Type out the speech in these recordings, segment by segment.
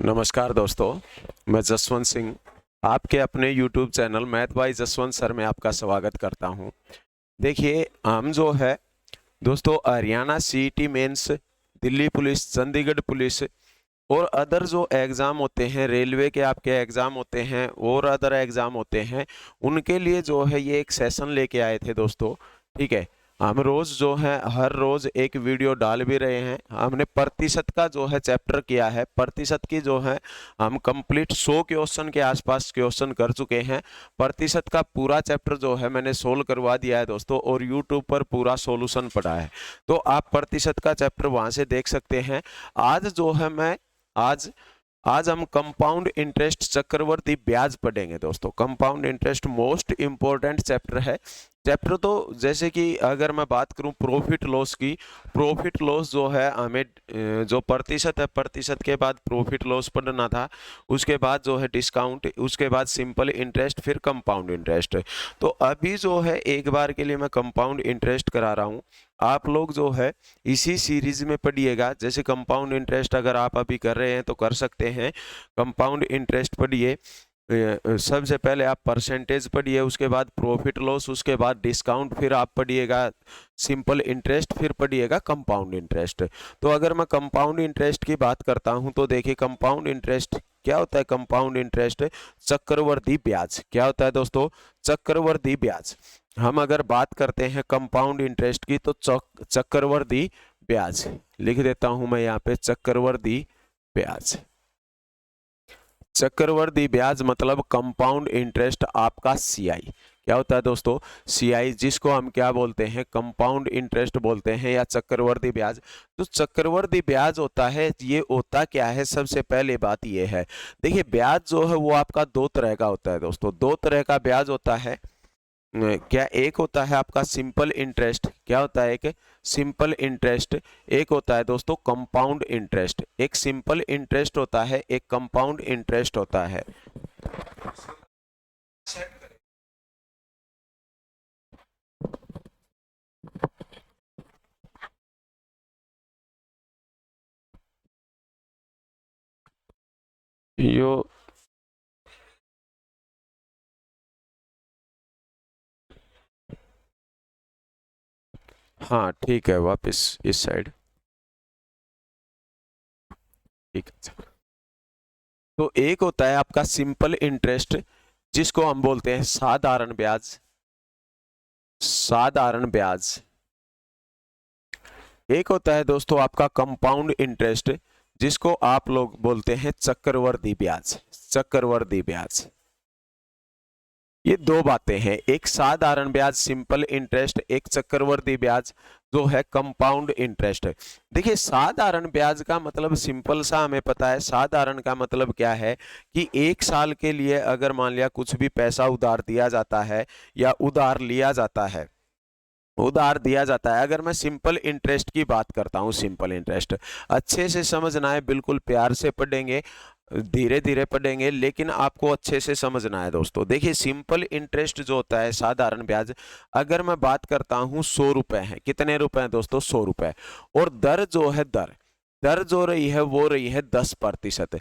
नमस्कार दोस्तों, मैं जसवंत सिंह आपके अपने YouTube channel math bye Jaswant sir में आपका स्वागत करता हूं। देखिए, हम जो है दोस्तों Haryana CET mains, Delhi police, Chandigarh police और अदर जो एग्ज़ाम होते हैं, रेलवे के आपके एग्ज़ाम होते हैं और अदर एग्ज़ाम होते हैं, उनके लिए जो है ये एक सेशन लेके आए थे दोस्तों। ठीक है, हम रोज़ जो है हर रोज़ एक वीडियो डाल भी रहे हैं। हमने प्रतिशत का जो है चैप्टर किया है, प्रतिशत की जो है हम कंप्लीट 100 क्वेश्चन के आसपास क्वेश्चन कर चुके हैं। प्रतिशत का पूरा चैप्टर जो है मैंने सोल्व करवा दिया है दोस्तों, और यूट्यूब पर पूरा सॉल्यूशन पड़ा है, तो आप प्रतिशत का चैप्टर वहाँ से देख सकते हैं। आज जो है मैं आज आज हम कंपाउंड इंटरेस्ट, चक्रवर्ती ब्याज पढ़ेंगे दोस्तों। Compound interest most important chapter है। चैप्टर तो जैसे कि अगर मैं बात करूं प्रॉफिट लॉस की, प्रॉफिट लॉस जो है हमें जो प्रतिशत है, प्रतिशत के बाद प्रॉफिट लॉस पढ़ना था, उसके बाद जो है डिस्काउंट, उसके बाद सिंपल इंटरेस्ट, फिर कंपाउंड इंटरेस्ट। तो अभी जो है एक बार के लिए मैं कंपाउंड इंटरेस्ट करा रहा हूँ। आप लोग जो है इसी सीरीज में पढ़िएगा। जैसे कंपाउंड इंटरेस्ट अगर आप अभी कर रहे हैं तो कर सकते हैं, कंपाउंड इंटरेस्ट पढ़िए। सबसे पहले आप परसेंटेज पढ़िए, उसके बाद प्रॉफिट लॉस, उसके बाद डिस्काउंट, फिर आप पढ़िएगा सिंपल इंटरेस्ट, फिर पढ़िएगा कंपाउंड इंटरेस्ट। तो अगर मैं कंपाउंड इंटरेस्ट की बात करता हूं तो देखिए, कंपाउंड इंटरेस्ट क्या होता है? कंपाउंड इंटरेस्ट चक्रवर्ती ब्याज। क्या होता है दोस्तों? चक्रवर्ती ब्याज। हम अगर बात करते हैं कंपाउंड इंटरेस्ट की तो चक्रवर्ती ब्याज लिख देता हूं मैं यहाँ पे, चक्रवर्ती ब्याज। चक्रवर्ती ब्याज मतलब कंपाउंड इंटरेस्ट आपका सीआई। क्या होता है दोस्तों? सीआई, जिसको हम क्या बोलते हैं? कंपाउंड इंटरेस्ट बोलते हैं या चक्रवर्ती ब्याज। तो चक्रवर्ती ब्याज होता है, ये होता क्या है? सबसे पहले बात ये है, देखिए ब्याज जो है वो आपका दो तरह का होता है दोस्तों। दो तरह का ब्याज होता है। क्या एक होता है आपका सिंपल इंटरेस्ट, क्या होता है? एक सिंपल इंटरेस्ट, एक होता है दोस्तों कंपाउंड इंटरेस्ट। एक सिंपल इंटरेस्ट होता है, एक कंपाउंड इंटरेस्ट होता है। यो हाँ ठीक है, वापस इस साइड। ठीक है, तो एक होता है आपका सिंपल इंटरेस्ट, जिसको हम बोलते हैं साधारण ब्याज। साधारण ब्याज। एक होता है दोस्तों आपका कंपाउंड इंटरेस्ट, जिसको आप लोग बोलते हैं चक्रवर्ती ब्याज। चक्रवर्ती ब्याज। ये दो बातें हैं, एक साधारण ब्याज सिंपल इंटरेस्ट, एक चक्रवर्ती ब्याज जो है कंपाउंड इंटरेस्ट। देखिए, साधारण ब्याज का मतलब सिंपल सा हमें पता है। साधारण का मतलब क्या है कि एक साल के लिए अगर मान लिया कुछ भी पैसा उधार दिया जाता है या उधार लिया जाता है, उधार दिया जाता है। अगर मैं सिंपल इंटरेस्ट की बात करता हूं, सिंपल इंटरेस्ट अच्छे से समझना है, बिल्कुल प्यार से पढ़ेंगे, धीरे धीरे पढ़ेंगे, लेकिन आपको अच्छे से समझना है दोस्तों। देखिए, सिंपल इंटरेस्ट जो होता है, साधारण ब्याज, अगर मैं बात करता हूं 100 रुपए है। कितने रुपए हैं दोस्तों? 100 रुपए। और दर जो है, दर दर जो रही है वो रही है 10%।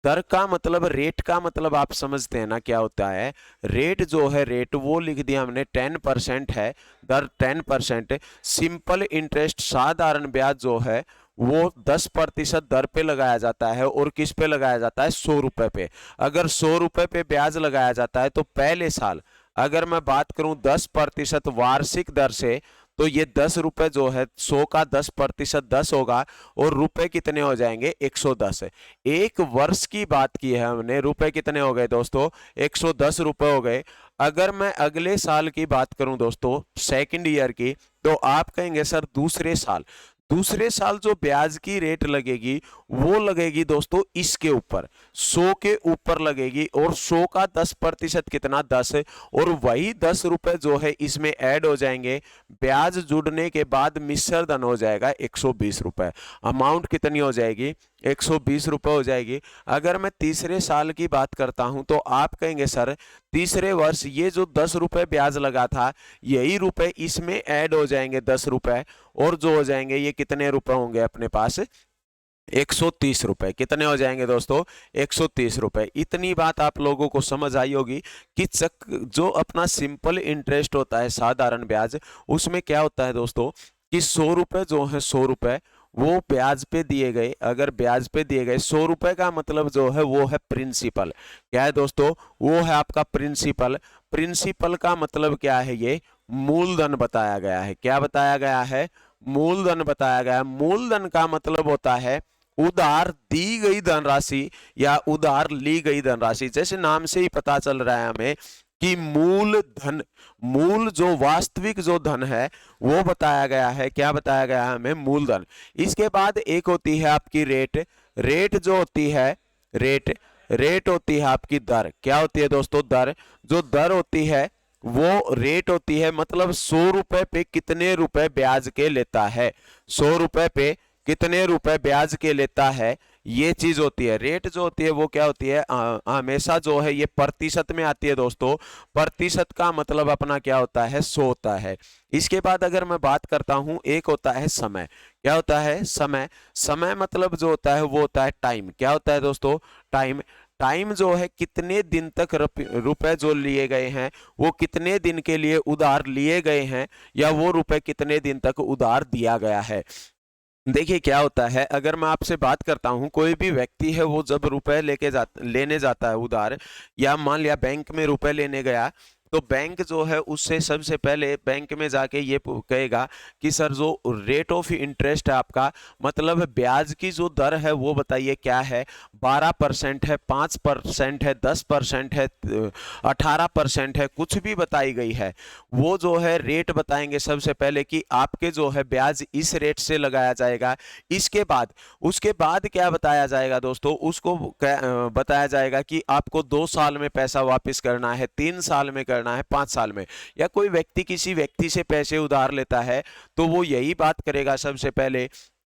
दर का मतलब, रेट का मतलब आप समझते हैं ना क्या होता है? रेट जो है, रेट वो लिख दिया हमने 10% है, दर 10%। सिंपल इंटरेस्ट, साधारण ब्याज जो है वो 10% दर पे लगाया जाता है। और किस पे लगाया जाता है? 100 रुपए पे। अगर 100 रुपए पे ब्याज लगाया जाता है तो पहले साल, अगर मैं बात करूं 10% वार्षिक दर से, तो ये 10 रुपए जो है, 100 का 10% 10 होगा, और रुपए कितने हो जाएंगे? 110। एक वर्ष की बात की है हमने, रुपए कितने हो गए दोस्तों? 110 रुपए हो गए। अगर मैं अगले साल की बात करूं दोस्तों, सेकंड ईयर की, तो आप कहेंगे सर दूसरे साल, दूसरे साल जो ब्याज की रेट लगेगी वो लगेगी दोस्तों इसके ऊपर, 100 के ऊपर लगेगी। और 100 का 10% कितना? 10। और वही 10 रुपए जो है इसमें ऐड हो जाएंगे, ब्याज जुड़ने के बाद मिश्र धन हो जाएगा 120 रुपए। अमाउंट कितनी हो जाएगी? 120 रुपए हो जाएगी। अगर मैं तीसरे साल की बात करता हूं तो आप कहेंगे सर तीसरे वर्ष ये जो 10 रुपए ब्याज लगा था, यही रुपए इसमें ऐड हो जाएंगे 10 रुपए, और जो हो जाएंगे ये कितने रुपए होंगे अपने पास? 130 रुपए। कितने हो जाएंगे दोस्तों? 130 रुपए। इतनी बात आप लोगों को समझ आई होगी कि जो अपना सिंपल इंटरेस्ट होता है, साधारण ब्याज, उसमें क्या होता है दोस्तों कि 100 रुपए जो है, 100 रुपए वो ब्याज पे दिए गए। अगर ब्याज पे दिए गए 100 रुपए का मतलब जो है वो है प्रिंसिपल। क्या है दोस्तों? वो है आपका प्रिंसिपल। प्रिंसिपल का मतलब क्या है? ये मूलधन बताया गया है। क्या बताया गया है? मूलधन बताया गया है। मूलधन का मतलब होता है उधार दी गई धनराशि या उधार ली गई धनराशि। जैसे नाम से ही पता चल रहा है हमें कि मूल धन, मूल जो वास्तविक जो धन है वो बताया गया है। क्या बताया गया है हमें? मूलधन। इसके बाद एक होती है आपकी रेट। रेट जो होती है, रेट, रेट होती है आपकी दर। क्या होती है दोस्तों? दर। जो दर होती है वो रेट होती है, मतलब 100 रुपए पे कितने रुपए ब्याज के लेता है। 100 रुपए पे कितने रुपए ब्याज के लेता है, ये चीज होती है। रेट जो होती है वो क्या होती है? हमेशा जो है ये प्रतिशत में आती है दोस्तों। प्रतिशत का मतलब अपना क्या होता है? 100 होता है। इसके बाद अगर मैं बात करता हूं, एक होता है समय। क्या होता है? समय। समय मतलब जो होता है वो होता है टाइम। क्या होता है दोस्तों? टाइम। टाइम जो है कितने दिन तक रुपए जो लिए गए हैं वो कितने दिन के लिए उधार लिए गए हैं, या वो रुपए कितने दिन तक उधार दिया गया है। देखिए क्या होता है, अगर मैं आपसे बात करता हूं, कोई भी व्यक्ति है वो जब रुपए लेने जाता है उधार, या मान लिया बैंक में रुपए लेने गया, तो बैंक जो है उससे सबसे पहले बैंक में जाके ये कहेगा कि सर जो रेट ऑफ इंटरेस्ट है आपका, मतलब ब्याज की जो दर है वो बताइए क्या है। 12% है, 5% है, 10% है, 18% है, कुछ भी बताई गई है। वो जो है रेट बताएंगे सबसे पहले कि आपके जो है ब्याज इस रेट से लगाया जाएगा। इसके बाद उसके बाद क्या बताया जाएगा दोस्तों? उसको बताया जाएगा कि आपको 2 साल में पैसा वापस करना है, 3 साल में करना है, 5 साल में। या कोई व्यक्ति किसी व्यक्ति से पैसे उधार लेता है तो वो यही बात करेगा सबसे पहले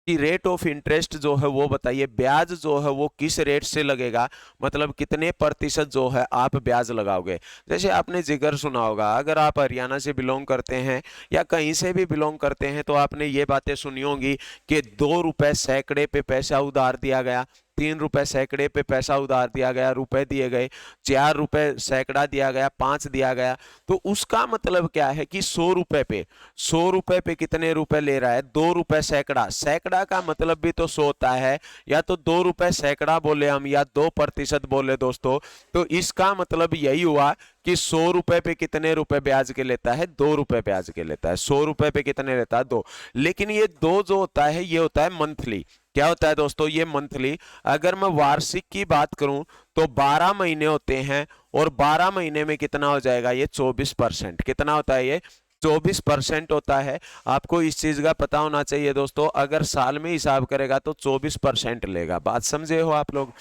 कि रेट ऑफ इंटरेस्ट जो है वो बताइए, ब्याज जो है वो किस रेट से लगेगा, मतलब कितने प्रतिशत जो है आप ब्याज लगाओगे। जैसे आपने जिक्र सुना होगा, अगर आप हरियाणा से बिलोंग करते हैं या कहीं से भी बिलोंग करते हैं तो आपने ये बातें सुनी होंगी कि 2 रुपए सैकड़े पे पैसा उधार दिया गया, 3 रुपए सैकड़े पे पैसा उधार दिया गया, रुपए दिए गए, 4 रुपए सैकड़ा दिया गया, 5 दिया गया। तो उसका मतलब क्या है कि 100 रुपए पे, 100 रुपए पे कितने रुपए ले रहा है? 2 रुपए सैकड़ा। सैकड़ा का मतलब भी तो 100 होता है, या तो 2 रुपए सैकड़ा बोले हम, या 2% बोले दोस्तों। तो इसका मतलब यही हुआ कि 100 रुपए पे कितने रुपए ब्याज के लेता है? 2 रुपए ब्याज के लेता है। 100 रुपए पे कितने लेता है? 2। लेकिन ये 2 जो होता है ये होता है मंथली। क्या होता है दोस्तों? ये मंथली। अगर मैं वार्षिक की बात करूं तो 12 महीने होते हैं, और 12 महीने में कितना हो जाएगा? ये 24%। कितना होता है ये? 24% होता है। आपको इस चीज का पता होना चाहिए दोस्तों, अगर साल में हिसाब करेगा तो 24% लेगा। बात समझे हो आप लोग?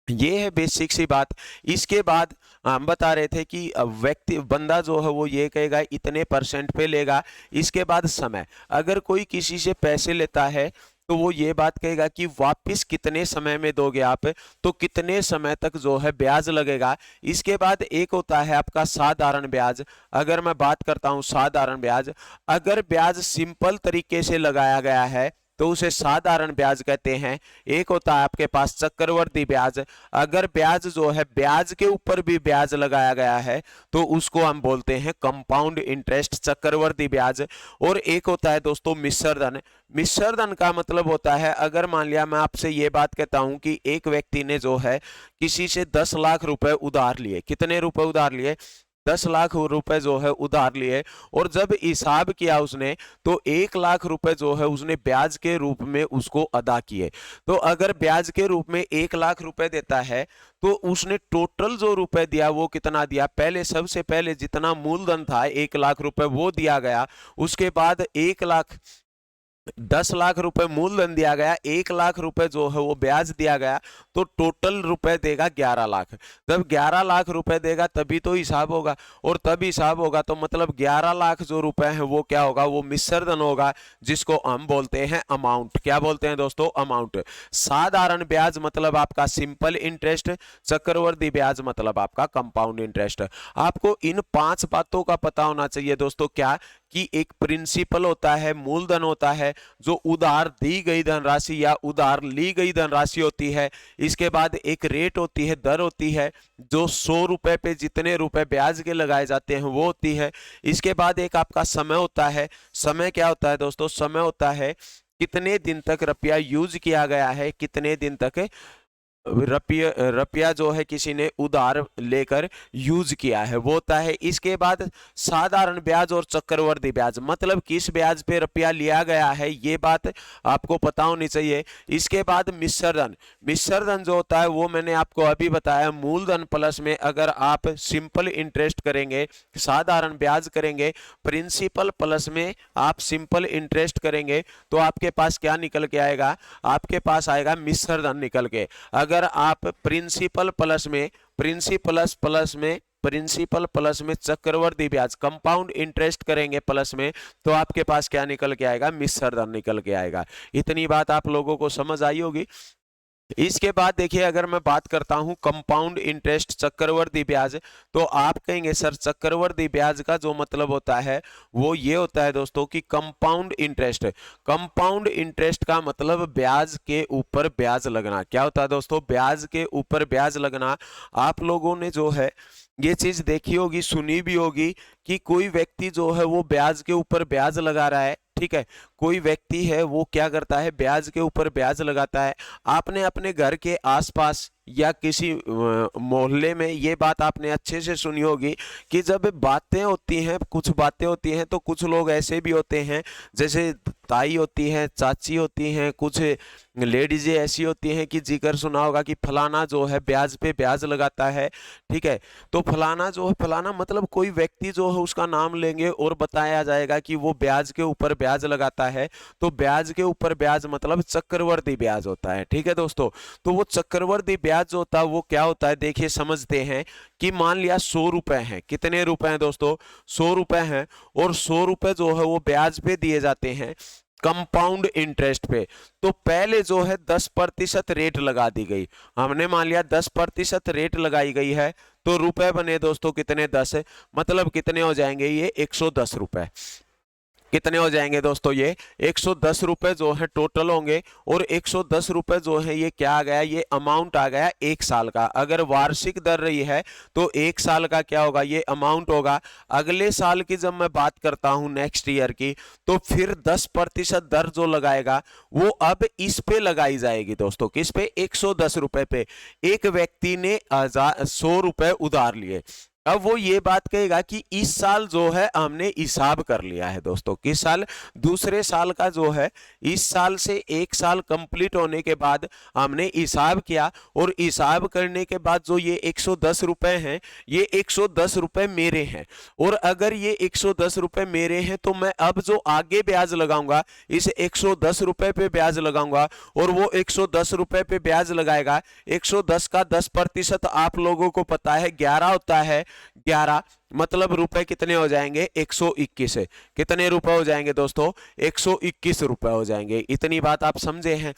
ये है बेसिक सी बात। इसके बाद हम बता रहे थे कि व्यक्ति, बंदा जो है वो ये कहेगा इतने परसेंट पे लेगा। इसके बाद समय, अगर कोई किसी से पैसे लेता है तो वो ये बात कहेगा कि वापस कितने समय में दोगे आप, तो कितने समय तक जो है ब्याज लगेगा। इसके बाद एक होता है आपका साधारण ब्याज। अगर मैं बात करता हूं साधारण ब्याज, अगर ब्याज सिंपल तरीके से लगाया गया है तो उसे साधारण ब्याज कहते हैं। एक होता है आपके पास चक्रवर्ती ब्याज। अगर ब्याज जो है ब्याज के ऊपर भी ब्याज लगाया गया है तो उसको हम बोलते हैं कंपाउंड इंटरेस्ट, चक्रवर्ती ब्याज। और एक होता है दोस्तों मिश्र धन। मिश्र धन का मतलब होता है, अगर मान लिया मैं आपसे ये बात कहता हूं कि एक व्यक्ति ने जो है किसी से 10 लाख रुपए उधार लिए। कितने रुपए उधार लिए? 10 लाख रुपए जो है उधार लिए, और जब हिसाब किया उसने तो 1 लाख रुपए जो है उसने ब्याज के रूप में उसको अदा किए। तो अगर ब्याज के रूप में 1 लाख रुपए देता है तो उसने टोटल जो रुपए दिया वो कितना दिया? पहले सबसे पहले जितना मूलधन था 1 लाख रुपए वो दिया गया, उसके बाद 10 लाख रुपए मूलधन दिया गया, 1 लाख रुपए जो है वो ब्याज दिया गया, तो टोटल रुपए देगा 11 लाख। जब 11 लाख रुपए देगा तभी तो हिसाब होगा, और तब हिसाब होगा तो मतलब 11 लाख जो रुपए हैं वो क्या होगा? वो मिश्र धन होगा, जिसको हम बोलते हैं अमाउंट। क्या बोलते हैं दोस्तों? अमाउंट। साधारण ब्याज मतलब आपका सिंपल इंटरेस्ट, चक्रवर्ती ब्याज मतलब आपका कंपाउंड इंटरेस्ट। आपको इन 5 बातों का पता होना चाहिए दोस्तों। क्या कि एक प्रिंसिपल होता है, मूलधन होता है, जो उधार दी गई धनराशि या उधार ली गई धनराशि होती है। इसके बाद एक रेट होती है, दर होती है, जो 100 रुपए पे जितने रुपए ब्याज के लगाए जाते हैं वो होती है। इसके बाद एक आपका समय होता है। समय क्या होता है दोस्तों? समय होता है कितने दिन तक रुपया यूज किया गया है, कितने दिन तक रुपया जो है किसी ने उधार लेकर यूज किया है, वो होता है। इसके बाद साधारण ब्याज और चक्रवर्ती ब्याज, मतलब किस ब्याज पे रुपया लिया गया है, ये बात आपको पता होनी चाहिए। इसके बाद मिश्रधन। मिश्रधन जो होता है वो मैंने आपको अभी बताया, मूलधन प्लस में अगर आप सिंपल इंटरेस्ट करेंगे, साधारण ब्याज करेंगे, प्रिंसिपल प्लस में आप सिंपल इंटरेस्ट करेंगे, तो आपके पास क्या निकल के आएगा? आपके पास आएगा मिश्रधन निकल के। अगर आप प्रिंसिपल प्लस में चक्रवर्ती ब्याज, कंपाउंड इंटरेस्ट करेंगे प्लस में, तो आपके पास क्या निकल के आएगा? मिश्रधन निकल के आएगा। इतनी बात आप लोगों को समझ आई होगी। इसके बाद देखिए, अगर मैं बात करता हूं कंपाउंड इंटरेस्ट, चक्रवर्ती ब्याज, तो आप कहेंगे सर चक्रवर्ती ब्याज का जो मतलब होता है वो ये होता है दोस्तों कि कंपाउंड इंटरेस्ट। कंपाउंड इंटरेस्ट का मतलब ब्याज के ऊपर ब्याज लगना। क्या होता है दोस्तों? ब्याज के ऊपर ब्याज लगना। आप लोगों ने जो है ये चीज देखी होगी, सुनी भी होगी कि कोई व्यक्ति जो है वो ब्याज के ऊपर ब्याज लगा रहा है। ठीक है, कोई व्यक्ति है वो क्या करता है? ब्याज के ऊपर ब्याज लगाता है। आपने अपने घर के आसपास या किसी मोहल्ले में ये बात आपने अच्छे से सुनी होगी कि जब बातें होती हैं, कुछ बातें होती हैं, तो कुछ लोग ऐसे भी होते हैं, जैसे ताई होती हैं, चाची होती हैं, कुछ लेडीजें ऐसी होती हैं कि जिक्र सुना होगा कि फलाना जो है ब्याज पे ब्याज लगाता है। ठीक है, तो फलाना जो है, फलाना मतलब कोई व्यक्ति जो है उसका नाम लेंगे और बताया जाएगा कि वो ब्याज के ऊपर ब्याज लगाता है। तो ब्याज के ऊपर ब्याज मतलब चक्रवर्ती ब्याज होता है। ठीक है दोस्तों, तो वो चक्रवर्ती ब्याज जो होता है वो क्या होता है, देखिए समझते हैं कि मान लिया 100 रुपए हैं। कितने रुपए हैं दोस्तों? 100 रुपए हैं, और 100 रुपए जो है वो ब्याज पे दिए जाते हैं कंपाउंड इंटरेस्ट पे। तो पहले जो है 10% रेट लगा दी गई। हमने मान लिया 10% रेट लगाई गई है, तो रुपए बने दोस्तों कितने? 10। मतलब कितने हो जाएंगे ये? 110 रुपए। कितने हो जाएंगे दोस्तों? ये 110 रुपए जो है टोटल होंगे। और 110 रुपए जो है ये क्या आ गया? ये अमाउंट आ गया 1 साल का। अगर वार्षिक दर रही है तो 1 साल का क्या होगा? ये अमाउंट होगा। अगले साल की जब मैं बात करता हूं, नेक्स्ट ईयर की, तो फिर 10% दर जो लगाएगा वो अब इस पे लगाई जाएगी दोस्तों। किस पे? 110 रुपए पे। एक व्यक्ति ने 100 रुपए उधार लिए, अब वो ये बात कहेगा कि इस साल जो है हमने हिसाब कर लिया है दोस्तों। किस साल? दूसरे साल का जो है, इस साल से 1 साल कंप्लीट होने के बाद हमने हिसाब किया, और हिसाब करने के बाद जो ये 110 रुपए हैं, ये 110 रुपए मेरे हैं। और अगर ये 110 रुपए मेरे हैं तो मैं अब जो आगे ब्याज लगाऊंगा, इस 110 रुपए पे ब्याज लगाऊंगा, और वो 110 रुपए पे ब्याज लगाएगा। 110 का 10% आप लोगों को पता है 11 होता है। 11 मतलब रुपए कितने हो जाएंगे? 121। कितने रुपए हो जाएंगे दोस्तों? 121 रुपए हो जाएंगे। इतनी बात आप समझे हैं।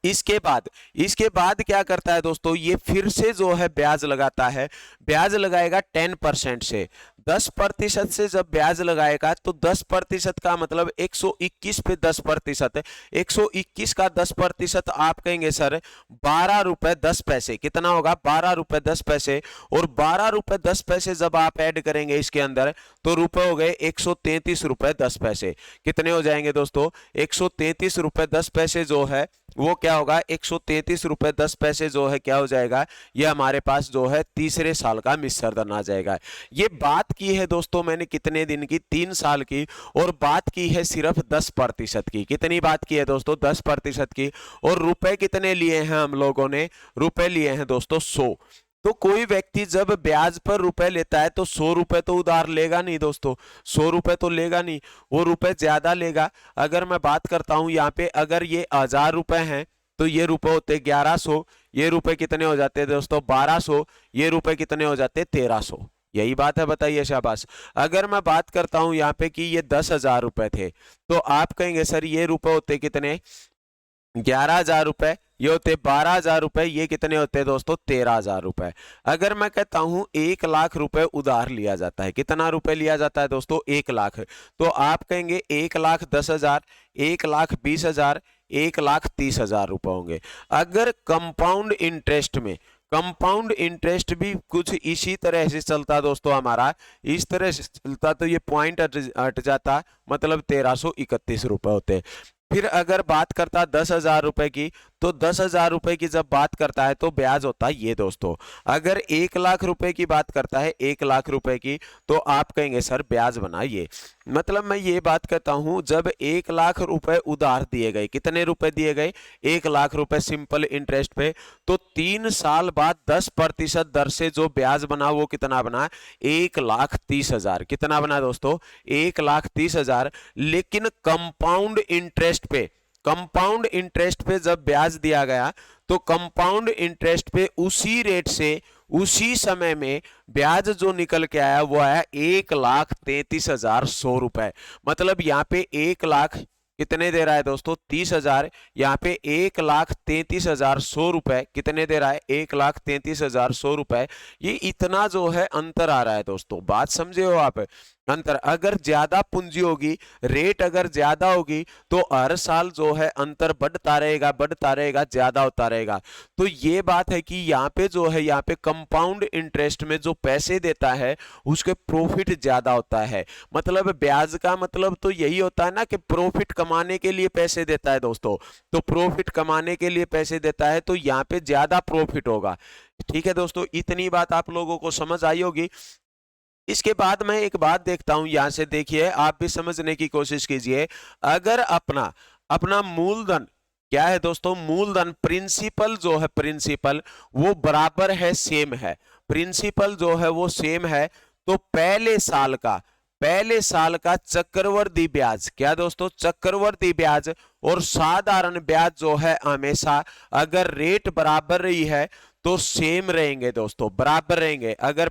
इसके बाद क्या करता है दोस्तों? ये फिर से जो है ब्याज लगाता है। ब्याज लगाएगा 10% से। 10% से जब ब्याज लगाएगा तो 10% का मतलब 121 पे 10%। 121 का 10% आप कहेंगे सर 12 रुपए 10 पैसे। कितना होगा? 12 रुपए 10 पैसे। और 12 रुपए 10 पैसे जब आप ऐड करेंगे इसके अंदर, तो रुपए हो गए 133 रुपए 10 पैसे। कितने हो जाएंगे दोस्तों? 133 रुपए 10 पैसे जो है वो क्या होगा? 133 रुपए 10 पैसे जो है क्या हो जाएगा? ये हमारे पास जो है तीसरे साल का मिश्रधन आ जाएगा। ये बात की है दोस्तों मैंने कितने दिन की? 3 साल की। और बात की है सिर्फ 10% की। कितनी बात की है दोस्तों? 10% की। और रुपए कितने लिए हैं हम लोगों ने? रुपए लिए हैं दोस्तों 100। तो कोई व्यक्ति जब ब्याज पर रुपए लेता है तो 100 रुपए तो उधार लेगा नहीं दोस्तों। 100 रुपए तो लेगा नहीं, वो रुपए ज्यादा लेगा। अगर मैं बात करता हूं यहाँ पे, अगर ये 1000 रुपए हैं तो ये रुपए होते 1100। ये रुपए कितने हो जाते हैं दोस्तों? 1200। ये रुपए कितने हो जाते? 1300। यही बात है, बताइए शाबाश। अगर मैं बात करता हूं यहाँ पे कि ये 10,000 रुपए थे, तो आप कहेंगे सर ये रुपए होते कितने? 11,000 रुपए, ये होते 12,000 रुपए, ये कितने होते हैं दोस्तों 13,000 रुपए। अगर मैं कहता हूं 1,00,000 रुपए उधार लिया जाता है, कितना रुपए लिया जाता है दोस्तों 1,00,000, तो आप कहेंगे 1,10,000, 1,20,000, 1,30,000 रुपए होंगे। अगर कंपाउंड इंटरेस्ट में, कंपाउंड इंटरेस्ट भी कुछ इसी तरह से चलता दोस्तों, हमारा इस तरह से चलता तो ये पॉइंट हट जाता, मतलब 1,331 रुपए होते। फिर अगर बात करता 10,000 रुपए की, तो 10,000 रुपए की जब बात करता है तो ब्याज होता है ये दोस्तों। अगर 1,00,000 रुपए की बात करता है, 1,00,000 रुपए की, तो आप कहेंगे सर ब्याज बनाइए। मतलब मैं ये बात करता हूं, जब 1,00,000 रुपए उधार दिए गए, कितने रुपए दिए गए 1,00,000 रुपए सिंपल इंटरेस्ट पे, तो 3 साल बाद 10% दर से जो ब्याज बना वो कितना बना 1,30,000। कितना बना दोस्तों 1,30,000। लेकिन कंपाउंड इंटरेस्ट पे, कंपाउंड इंटरेस्ट पे जब ब्याज दिया गया तो कंपाउंड इंटरेस्ट पे उसी रेट से उसी समय में ब्याज जो निकल के आया वो आया 1,33,100 रुपए। मतलब यहाँ पे 1,00,000 कितने दे रहा है दोस्तों 30,000, यहाँ पे 1,33,100 रुपए कितने दे रहा है 1,33,100 रुपए। ये इतना जो है अंतर आ रहा है दोस्तों, बात समझे हो आप। अंतर अगर ज्यादा पूंजी होगी, रेट अगर ज्यादा होगी, तो हर साल जो है अंतर बढ़ता रहेगा, बढ़ता रहेगा, ज्यादा होता रहेगा। तो ये बात है कि यहाँ पे जो है, यहाँ पे कंपाउंड इंटरेस्ट में जो पैसे देता है उसके प्रॉफिट ज्यादा होता है। मतलब ब्याज का मतलब तो यही होता है ना कि प्रॉफिट कमाने के लिए पैसे देता है दोस्तों। तो प्रॉफिट कमाने के लिए पैसे देता है तो यहाँ पे ज्यादा प्रॉफिट होगा। ठीक है दोस्तों, इतनी बात आप लोगों को समझ आई होगी। इसके बाद मैं एक बात देखता हूं, यहां से देखिए, आप भी समझने की कोशिश कीजिए। अगर अपना अपना मूलधन क्या है दोस्तों, मूलधन प्रिंसिपल जो है, प्रिंसिपल वो बराबर है, सेम है, प्रिंसिपल जो है वो सेम है, तो पहले साल का चक्रवर्ती ब्याज, क्या दोस्तों चक्रवर्ती ब्याज और साधारण ब्याज जो है हमेशा अगर रेट बराबर रही है तो सेम रहेंगे दोस्तों, बराबर रहेंगे। अगर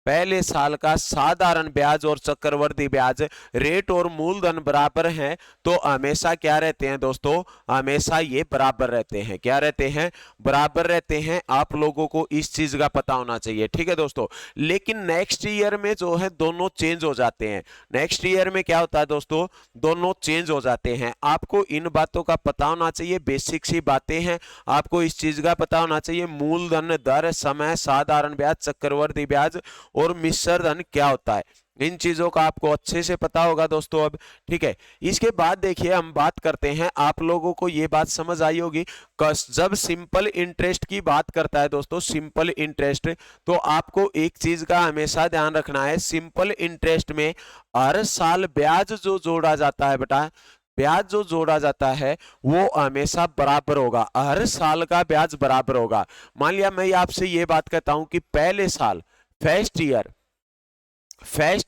पहले साल का साधारण ब्याज और चक्रवर्ती ब्याज रेट और मूलधन बराबर हैं तो हमेशा क्या रहते हैं दोस्तों, हमेशा ये बराबर रहते हैं। क्या रहते हैं, बराबर रहते हैं। आप लोगों को इस चीज का पता होना चाहिए, ठीक है दोस्तों। लेकिन नेक्स्ट ईयर में जो है दोनों चेंज हो जाते हैं। नेक्स्ट ईयर में क्या होता है दोस्तों, दोनों चेंज हो जाते हैं। आपको इन बातों का पता होना चाहिए, बेसिक सी बातें हैं, आपको इस चीज का पता होना चाहिए। मूलधन, दर, समय, साधारण ब्याज, चक्रवर्ती ब्याज और मिश्र धन क्या होता है, इन चीजों का आपको अच्छे से पता होगा दोस्तों अब। ठीक है, इसके बाद देखिए हम बात करते हैं, आप लोगों को ये बात समझ आई होगी, जब सिंपल इंटरेस्ट की बात करता है दोस्तों, सिंपल इंटरेस्ट, तो आपको एक चीज का हमेशा ध्यान रखना है, सिंपल इंटरेस्ट में हर साल ब्याज जो जोड़ा जाता है बेटा, ब्याज जो जोड़ा जाता है वो हमेशा बराबर होगा, हर साल का ब्याज बराबर होगा। मान लिया मैं आपसे ये बात कहता हूं कि पहले साल फर्स्ट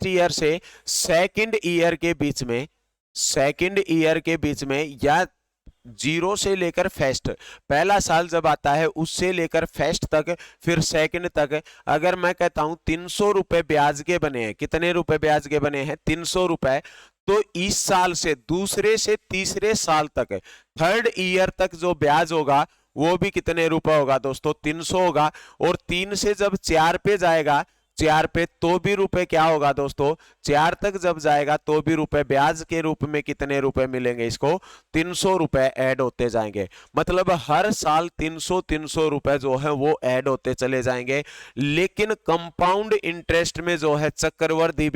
ईयर से सेकंड ईयर के बीच में, सेकंड ईयर के बीच में, या जीरो से लेकर फर्स्ट, पहला साल जब आता है उससे लेकर फर्स्ट तक, फिर सेकंड तक, अगर मैं कहता हूं 300 रुपए ब्याज के बने हैं, कितने रुपए ब्याज के बने हैं 300 रुपए, तो इस साल से दूसरे से तीसरे साल तक, थर्ड ईयर तक जो ब्याज होगा वो भी कितने रुपए होगा दोस्तों 300 होगा। और 3 से जब 4 पे जाएगा, 4 पे तो भी रुपए क्या होगा दोस्तों, 4 तक जब जाएगा तो भी रुपए ब्याज के रूप में कितने रुपए मिलेंगे इसको 300 रुपए ऐड होते जाएंगे। मतलब हर साल 300 रुपए जो है वो ऐड होते चले जाएंगे। लेकिन कंपाउंड इंटरेस्ट में जो है, चक्रवर्ती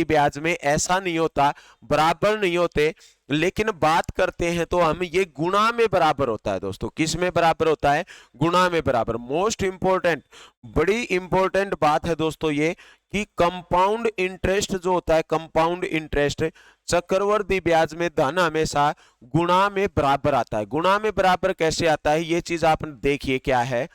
ब्याज में ऐसा नहीं होता, बराबर नहीं होते। लेकिन बात करते हैं तो हम ये गुणा में बराबर होता है दोस्तों, किस में बराबर होता है, गुणा में बराबर। मोस्ट इंपॉर्टेंट, बड़ी इंपॉर्टेंट बात है दोस्तों ये, कि कंपाउंड इंटरेस्ट जो होता है, कंपाउंड इंटरेस्ट चक्रवर्ती ब्याज में धन हमेशा गुणा में बराबर आता है। गुणा में बराबर कैसे आता है ये चीज आप देखिए क्या है।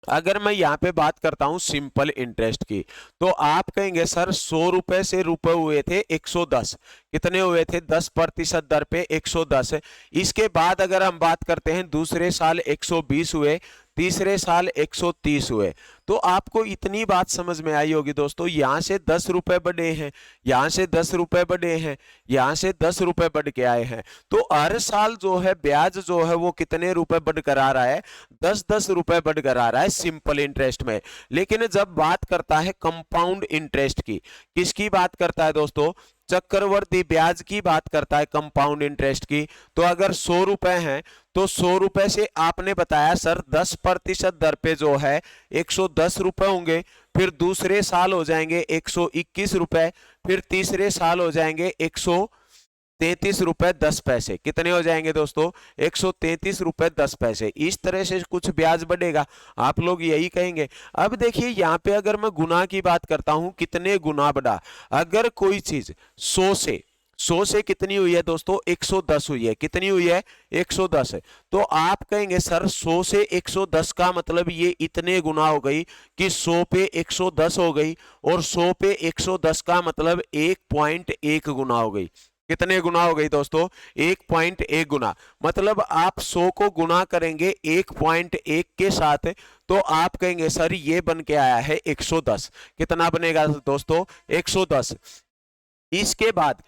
अगर मैं यहाँ पे बात करता हूं सिंपल इंटरेस्ट की, तो आप कहेंगे सर 100 रुपए से रुपए हुए थे 110, कितने हुए थे 10% दर पे 110। इसके बाद अगर हम बात करते हैं दूसरे साल 120 हुए, तीसरे साल 130 हुए, तो आपको इतनी बात समझ में आई होगी दोस्तों, यहां से 10 रुपए बढ़े हैं, यहां से 10 रुपए बढ़े हैं, यहां से 10 रुपए बढ़ के आए हैं। तो हर साल जो है ब्याज जो है वो कितने रुपए बढ़कर आ रहा है, 10-10 रुपए बढ़कर आ रहा है सिंपल इंटरेस्ट में। लेकिन जब बात करता है कंपाउंड इंटरेस्ट की, किसकी बात करता है दोस्तों, चक्रवर्ती ब्याज की बात करता है कंपाउंड इंटरेस्ट की। तो अगर 100 रुपए हैं तो 100 रुपए से आपने बताया सर 10% दर पे जो है 110 रुपए होंगे, फिर दूसरे साल हो जाएंगे 121 रुपए, फिर तीसरे साल हो जाएंगे 133 रुपए 10 पैसे। कितने हो जाएंगे दोस्तों, 133 रुपए 10 पैसे। इस तरह से कुछ ब्याज बढ़ेगा, आप लोग यही कहेंगे। अब देखिए यहाँ पे अगर मैं गुना की बात करता हूं, कितने गुना बढ़ा, अगर कोई चीज 100 से कितनी हुई है दोस्तों, 110 हुई है, कितनी हुई है, 110 है। तो आप कहेंगे सर 100 से 110 का मतलब ये इतने गुना हो गई कि 100 पे 110 हो गई, और 100 पे 110 का मतलब 1.1 गुना हो गई। कितने गुना हो गई दोस्तों, 1.1 गुना। मतलब आप 100 को गुना करेंगे 1.1 के साथ, तो आप कहेंगे सर ये बन के आया है 110। कितना बनेगा दोस्तों, 110। इसके बाद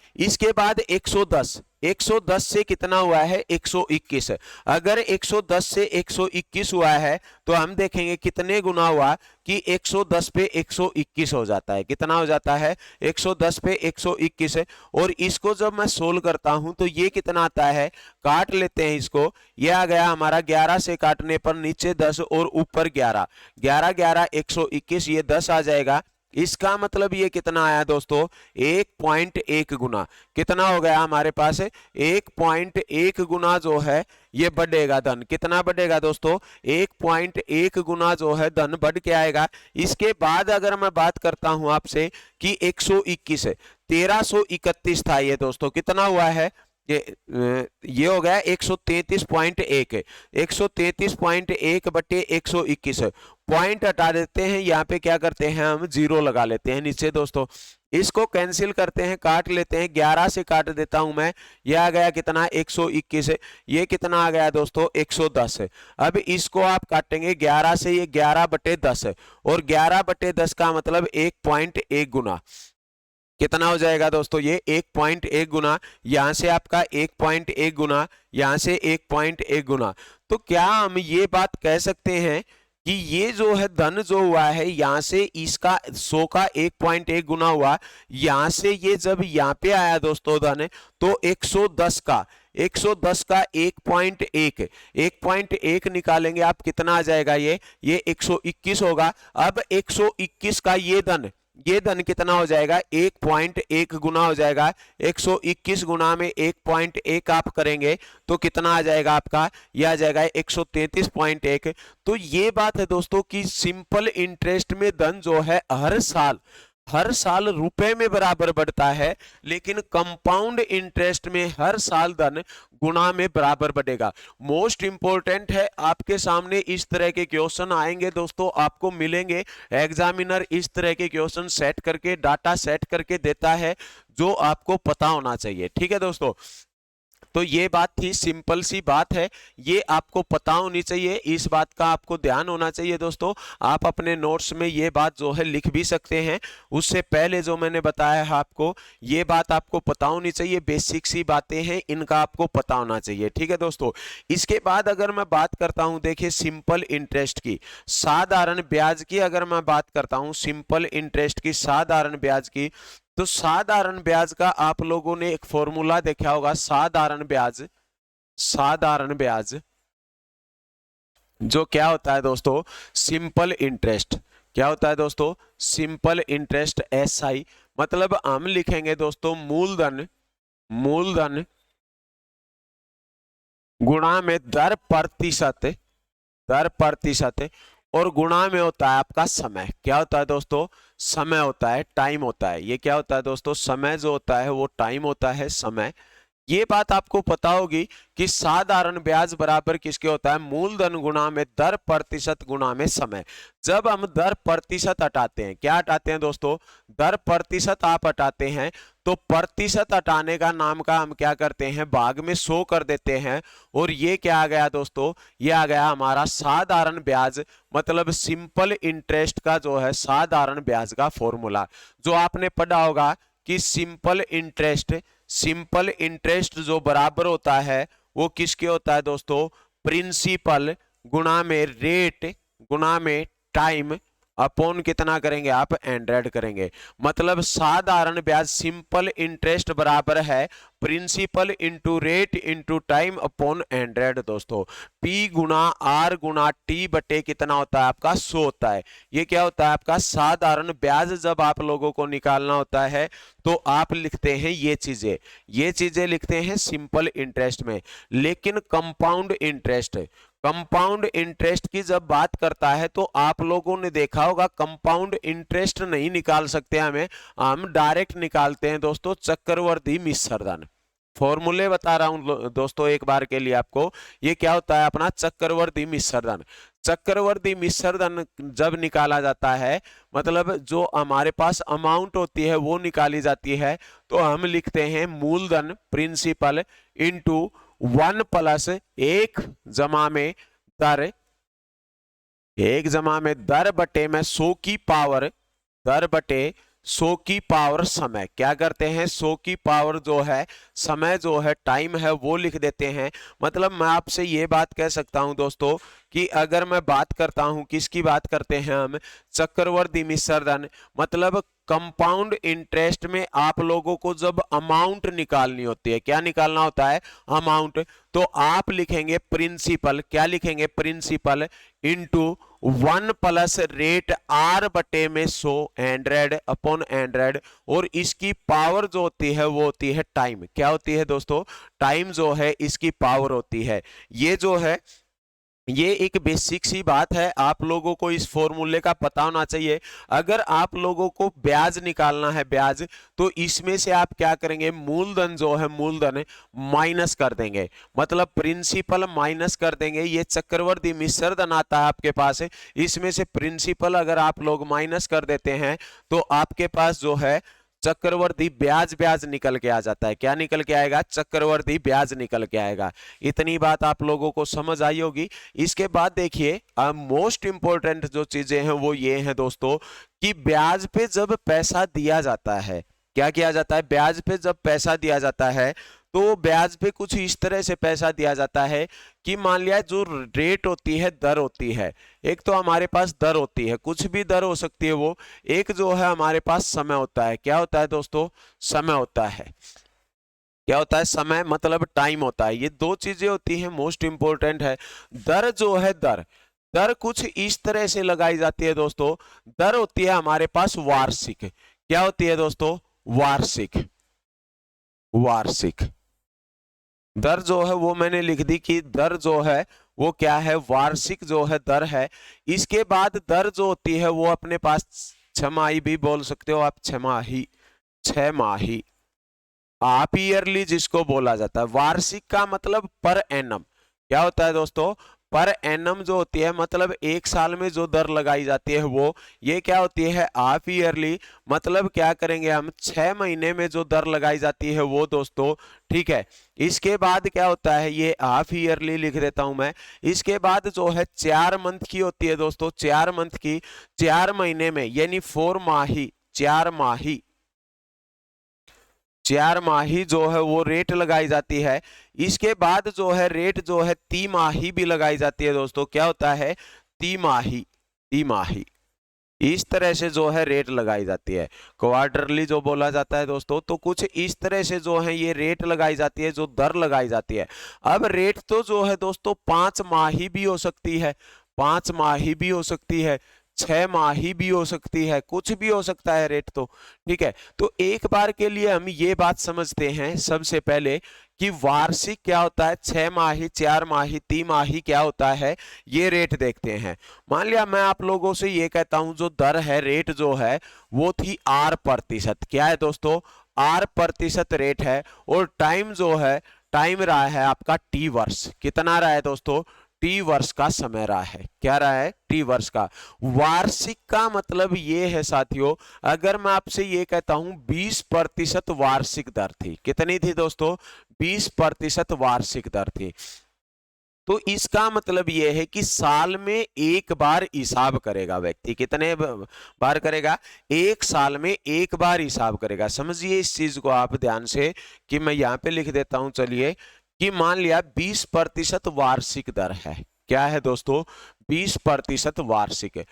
110 से कितना हुआ है, 121। अगर 110 से 121 हुआ है तो हम देखेंगे कितने गुना हुआ कि 110 पे 121 हो जाता है। कितना हो जाता है, 110 पे 121। और इसको जब मैं सोल्व करता हूं तो ये कितना आता है, काट लेते हैं इसको, ये आ गया हमारा 11 से काटने पर नीचे 10 और ऊपर 11, 11 121, ये 10 आ जाएगा। इसका मतलब ये कितना आया दोस्तों, 1.1 गुना। कितना हो गया हमारे पास, 1.1 गुना जो है ये बढ़ेगा धन। कितना बढ़ेगा दोस्तों, 1.1 गुना जो है धन बढ़ के आएगा। इसके बाद अगर मैं बात करता हूं आपसे कि 121 1331 था ये दोस्तों, कितना हुआ है, ये हो गया 133.1, 133.1 बटे 121। पॉइंट हटा देते हैं, यहाँ पे क्या करते हैं हम, जीरो लगा लेते हैं नीचे दोस्तों। इसको कैंसिल करते हैं, काट लेते हैं, 11 से काट देता हूं मैं, ये आ गया कितना, 121। ये कितना आ गया दोस्तों, 110। अब इसको आप काटेंगे 11 से, ये 11 बटे 10, और 11 बटे 10 का मतलब 1.1 गुना। कितना हो जाएगा दोस्तों, ये 1.1 गुना। यहां से आपका 1.1 गुना, यहां से 1.1 गुना। तो क्या हम ये बात कह सकते हैं कि ये जो है धन जो हुआ है, यहां से इसका 100 का 1.1 गुना हुआ, यहां से ये जब यहाँ पे आया दोस्तों धन, तो 110 का 1.1 निकालेंगे आप, कितना आ जाएगा, ये 121 होगा। अब 121 का ये धन कितना हो जाएगा, 1.1 गुना हो जाएगा। 121 गुना में 1.1 आप करेंगे तो कितना आ जाएगा आपका, यह आ जाएगा 133.1। तो ये बात है दोस्तों कि सिंपल इंटरेस्ट में धन जो है हर साल रुपए में बराबर बढ़ता है, लेकिन कंपाउंड इंटरेस्ट में हर साल धन गुना में बराबर बढ़ेगा। मोस्ट इंपॉर्टेंट है, आपके सामने इस तरह के क्वेश्चन आएंगे दोस्तों, आपको मिलेंगे। एग्जामिनर इस तरह के क्वेश्चन सेट करके, डाटा सेट करके देता है जो आपको पता होना चाहिए। ठीक है दोस्तों, तो ये बात थी, सिंपल सी बात है, ये आपको पता होनी चाहिए, इस बात का आपको ध्यान होना चाहिए दोस्तों। आप अपने नोट्स में ये बात जो है लिख भी सकते हैं। उससे पहले जो मैंने बताया है आपको, ये बात आपको पता होनी चाहिए, बेसिक सी बातें हैं, इनका आपको पता होना चाहिए। ठीक है दोस्तों, इसके बाद अगर मैं बात करता हूं, देखिए सिंपल इंटरेस्ट की, साधारण ब्याज की अगर मैं बात करता हूं, सिंपल इंटरेस्ट की, साधारण ब्याज की, तो साधारण ब्याज का आप लोगों ने एक फॉर्मूला देखा होगा। साधारण ब्याज जो क्या होता है दोस्तों, सिंपल इंटरेस्ट। क्या होता है दोस्तों, सिंपल इंटरेस्ट SI। मतलब हम लिखेंगे दोस्तों मूलधन गुणा में दर प्रतिशत, और गुणा में होता है आपका समय। क्या होता है दोस्तों, समय होता है, टाइम होता है। ये क्या होता है दोस्तों, समय जो होता है वो टाइम होता है, समय। ये बात आपको पता होगी कि साधारण ब्याज बराबर किसके होता है, मूलधन गुणा में दर प्रतिशत गुणा में समय। जब हम दर प्रतिशत हटाते हैं, क्या हटाते हैं दोस्तों, दर प्रतिशत आप हटाते हैं, तो प्रतिशत हटाने का नाम का हम क्या करते हैं, भाग में 100 कर देते हैं, और ये क्या आ गया दोस्तों, ये आ गया हमारा साधारण ब्याज, मतलब सिंपल इंटरेस्ट का जो है साधारण ब्याज का फॉर्मूला। जो आपने पढ़ा होगा कि सिंपल इंटरेस्ट जो बराबर होता है वो किसके होता है दोस्तों, प्रिंसिपल गुणा में रेट गुणा में टाइम अपॉन कितना करेंगे आप, 100 करेंगे। मतलब साधारण ब्याज सिंपल इंटरेस्ट बराबर है principal into rate into time upon 100 दोस्तों। P गुणा R गुणा T बटे कितना होता है आपका, 100 होता है। ये क्या होता है आपका साधारण ब्याज। जब आप लोगों को निकालना होता है तो आप लिखते हैं ये चीजें लिखते हैं सिंपल इंटरेस्ट में। लेकिन कंपाउंड इंटरेस्ट की जब बात करता है तो आप लोगों ने देखा होगा कंपाउंड इंटरेस्ट नहीं निकाल सकते हम डायरेक्ट निकालते हैं दोस्तों चक्रवर्ती मिश्रधन। फॉर्मूले बता रहा हूं दोस्तों एक बार के लिए आपको। ये क्या होता है अपना चक्रवर्ती मिश्रधन। चक्रवर्ती मिश्रधन जब निकाला जाता है, मतलब जो हमारे दर अमाउंट होती है वो निकाली जाती है, तो हम लिखते हैं मूलधन प्रिंसिपल इंटू 1 प्लस 1 जमा में दर, 1 जमा में दर बटे में 100 की पावर, दर बटे 100 की पावर समय। क्या करते हैं, 100 की पावर जो है समय जो है टाइम है वो लिख देते हैं। मतलब मैं आपसे ये बात कह सकता हूं दोस्तों कि अगर मैं बात करता हूं, किसकी बात करते हैं हम, चक्रवर्ती मिश्रधन, मतलब कंपाउंड इंटरेस्ट में आप लोगों को जब अमाउंट निकालनी होती है, क्या निकालना होता है, अमाउंट, तो आप लिखेंगे प्रिंसिपल, क्या लिखेंगे, principal into 1 plus rate R बटे में 100 अपॉन 100, और इसकी पावर जो होती है वो होती है टाइम। क्या होती है दोस्तों, टाइम जो है इसकी पावर होती है। ये जो है ये एक बेसिक सी बात है, आप लोगों को इस फॉर्मूले का पता होना चाहिए। अगर आप लोगों को ब्याज निकालना है ब्याज, तो इसमें से आप क्या करेंगे, मूलधन जो है मूलधन माइनस कर देंगे, मतलब प्रिंसिपल माइनस कर देंगे। ये चक्रवर्ती मिश्रधन आता है आपके पास, इसमें से प्रिंसिपल अगर आप लोग माइनस कर देते हैं तो आपके पास जो है चक्रवर्ती ब्याज निकल के आ जाता है। क्या निकल के आएगा, चक्रवर्ती ब्याज निकल के आएगा। इतनी बात आप लोगों को समझ आई होगी। इसके बाद देखिए मोस्ट इंपॉर्टेंट जो चीजें हैं वो ये हैं दोस्तों कि ब्याज पे जब पैसा दिया जाता है, क्या किया जाता है, ब्याज पे जब पैसा दिया जाता है तो ब्याज पे कुछ इस तरह से पैसा दिया जाता है कि मान लिया जो रेट होती है, दर होती है, एक तो हमारे पास दर होती है, कुछ भी दर हो सकती है वो, एक जो है हमारे पास समय होता है। क्या होता है दोस्तों, समय होता है। क्या होता है, समय मतलब टाइम होता है। ये दो चीजें होती हैं, मोस्ट इंपॉर्टेंट है। दर जो है दर कुछ इस तरह से लगाई जाती है दोस्तों। दर होती है हमारे पास वार्षिक। क्या होती है दोस्तों, वार्षिक दर जो है वो मैंने लिख दी कि दर जो है वो क्या है, वार्षिक जो है दर है। इसके बाद दर जो होती है वो अपने पास छमाही भी बोल सकते हो आप, छह माही आप ईयरली जिसको बोला जाता है। वार्षिक का मतलब पर एनम। क्या होता है दोस्तों, पर एनम जो होती है, मतलब एक साल में जो दर लगाई जाती है वो, ये क्या होती है, हाफ ईयरली। मतलब क्या करेंगे हम, 6 महीने में जो दर लगाई जाती है वो दोस्तों, ठीक है। इसके बाद क्या होता है, ये हाफ ईयरली लिख देता हूं मैं। इसके बाद जो है 4 मंथ की होती है दोस्तों, 4 मंथ की, 4 महीने में, यानी 4 माही, 4 माही जो है वो रेट लगाई जाती है। इसके बाद जो है रेट जो है तिमाही भी लगाई जाती है दोस्तों। क्या होता है, तिमाही इस तरह से जो है रेट लगाई जाती है। क्वार्टरली जो बोला जाता है दोस्तों, तो कुछ इस तरह से जो है ये रेट लगाई जाती है, जो दर लगाई जाती है। अब रेट तो जो है दोस्तों 5 माही भी हो सकती है, 5 माही भी हो सकती है, 6 माही भी हो सकती है, कुछ भी हो सकता है रेट तो, ठीक है। तो एक बार के लिए हम ये बात समझते हैं सबसे पहले कि वार्षिक क्या होता है, 6 माही, 4 माही, तिमाही क्या होता है, ये रेट देखते हैं। मान लिया मैं आप लोगों से ये कहता हूं जो दर है, रेट जो है वो थी R%। क्या है दोस्तों, आर प्रतिशत रेट है और टाइम जो है, टाइम रहा है आपका टी वर्ष। कितना रहा है दोस्तों? टी वर्ष का समय रहा है। क्या रहा है? टी वर्ष का। वार्षिक का मतलब ये है साथियों, अगर मैं आपसे ये कहता हूं 20% वार्षिक दर थी, कितनी थी दोस्तों? 20% वार्षिक दर थी, तो इसका मतलब यह है कि साल में एक बार हिसाब करेगा व्यक्ति। कितने बार करेगा? एक साल में एक बार हिसाब करेगा। समझिए इस चीज को आप ध्यान से, कि मैं यहां पे लिख देता हूं, चलिए, कि मान लिया 20% वार्षिक दर है। क्या है दोस्तों? 20% वार्षिक।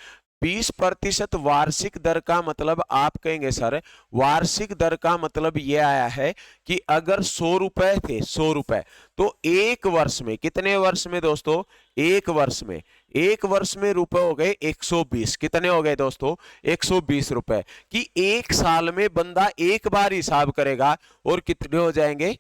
20% वार्षिक दर का मतलब आप कहेंगे सर वार्षिक दर का मतलब यह आया है कि अगर 100 रुपए थे, 100 रुपए, तो एक वर्ष में, कितने वर्ष में दोस्तों? एक वर्ष में, एक वर्ष में रुपए हो गए 120। कितने हो गए दोस्तों? 120 रुपए। कि एक साल में बंदा एक बार हिसाब करेगा और कितने हो जाएंगे?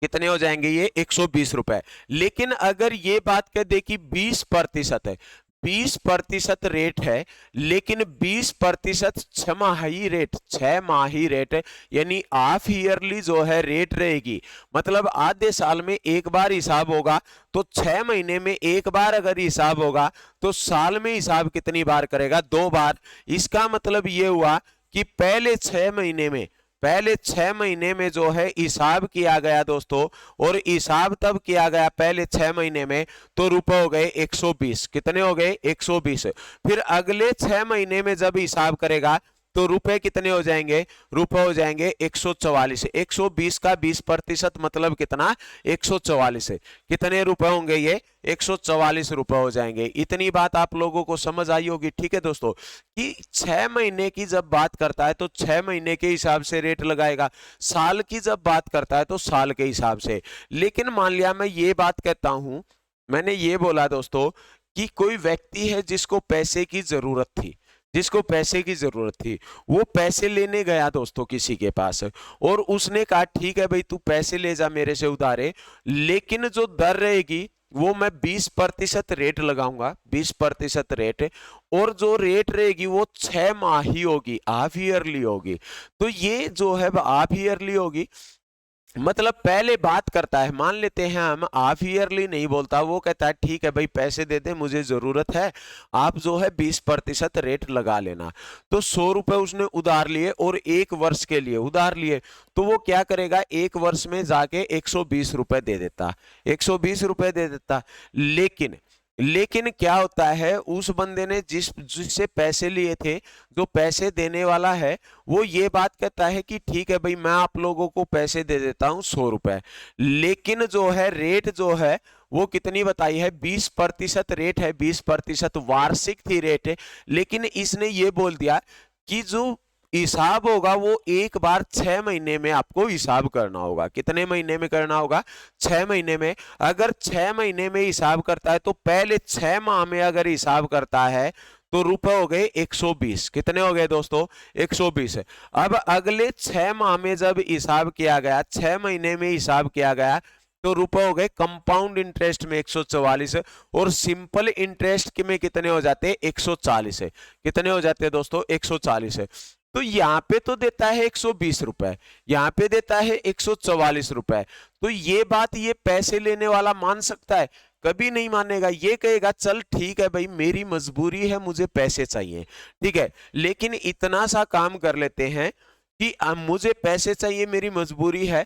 कितने हो जाएंगे ये? 120 रुपए। लेकिन अगर ये बात कह दे कि 20% है, 20% रेट है, लेकिन 20% छमाही रेट, 6 माही रेट, यानी हाफ ईयरली जो है रेट रहेगी। मतलब आधे साल में एक बार हिसाब होगा, तो 6 महीने में एक बार अगर हिसाब होगा, तो साल में हिसाब कितनी बार करेगा? 2 बार। इसका मतलब ये हुआ कि पहले 6 महीने में, पहले 6 महीने में जो है हिसाब किया गया दोस्तों, और हिसाब तब किया गया पहले 6 महीने में, तो रुपए हो गए 120। कितने हो गए? 120। फिर अगले 6 महीने में जब हिसाब करेगा तो रुपए कितने हो जाएंगे? रुपए हो जाएंगे 144। 120 का 20% मतलब कितना? 144। कितने रुपए होंगे ये? 144 रुपए हो जाएंगे। इतनी बात आप लोगों को समझ आई होगी। ठीक है दोस्तों, कि 6 महीने की जब बात करता है तो 6 महीने के हिसाब से रेट लगाएगा, साल की जब बात करता है तो साल के हिसाब से। लेकिन मान लिया मैं ये बात कहता हूं, मैंने ये बोला दोस्तों कि कोई व्यक्ति है जिसको पैसे की जरूरत थी, जिसको पैसे की जरूरत थी, वो पैसे लेने गया दोस्तों किसी के पास, और उसने कहा ठीक है भाई तू पैसे ले जा मेरे से उधारे, लेकिन जो दर रहेगी वो मैं 20% रेट लगाऊंगा, 20% रेट, और जो रेट रहेगी वो 6 माही होगी, हाफ ईयरली होगी। तो ये जो है हाफ ईयरली होगी, मतलब पहले बात करता है, मान लेते हैं हम हाफ ईयरली नहीं बोलता, वो कहता है ठीक है भाई पैसे दे दे मुझे जरूरत है, आप जो है 20% रेट लगा लेना। तो 100 रुपए उसने उधार लिए और एक वर्ष के लिए उधार लिए, तो वो क्या करेगा? एक वर्ष में जाके 120 रुपए दे देता, 120 रुपए दे देता। लेकिन क्या होता है, उस बंदे ने जिससे पैसे लिए थे, जो पैसे देने वाला है, वो ये बात कहता है कि ठीक है भाई मैं आप लोगों को पैसे दे देता हूं 100 रुपए, लेकिन जो है रेट जो है वो कितनी बताई है? 20% रेट है, 20% वार्षिक थी रेट। लेकिन इसने ये बोल दिया कि जो हिसाब होगा वो एक बार 6 महीने में आपको हिसाब करना होगा। कितने महीने में करना होगा? 6 महीने में। अगर 6 महीने में हिसाब करता है तो पहले 6 माह में अगर हिसाब करता है तो रुपए हो गए 120। कितने हो गए दोस्तों? 120। अब अगले 6 माह में जब हिसाब किया गया, 6 महीने में हिसाब किया गया, तो रुपए हो गए कंपाउंड इंटरेस्ट में 144, और सिंपल इंटरेस्ट में कितने हो जाते हैं? 140। कितने हो जाते हैं दोस्तों? 140। तो यहाँ पे तो देता है 120 रुपए, यहाँ पे देता है 144 रुपए। तो ये बात ये पैसे लेने वाला मान सकता है? कभी नहीं मानेगा। ये कहेगा चल ठीक है भाई मेरी मजबूरी है, मुझे पैसे चाहिए, ठीक है, लेकिन इतना सा काम कर लेते हैं कि मुझे पैसे चाहिए, मेरी मजबूरी है,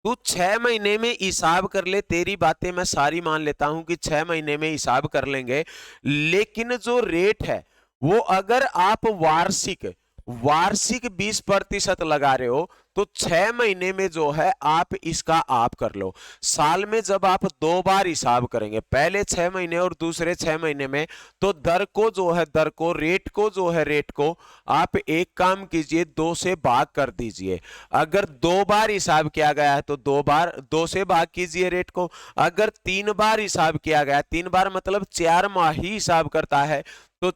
तू 6 महीने में हिसाब कर ले। तेरी बातें मैं सारी मान लेता हूं कि 6 महीने में हिसाब कर लेंगे, लेकिन जो रेट है वो अगर आप वार्षिक 20% लगा रहे हो तो 6 महीने में जो है आप इसका आप कर लो। साल में जब आप 2 बार हिसाब करेंगे, पहले 6 महीने और दूसरे 6 महीने में, तो दर को जो है, दर को, रेट को जो है, रेट को आप एक काम कीजिए, 2 से भाग कर दीजिए। अगर 2 बार हिसाब किया गया है तो 2 से भाग कीजिए रेट को। अगर 3 बार हिसाब किया गया, 3 बार मतलब 4 माह ही हिसाब करता है, तो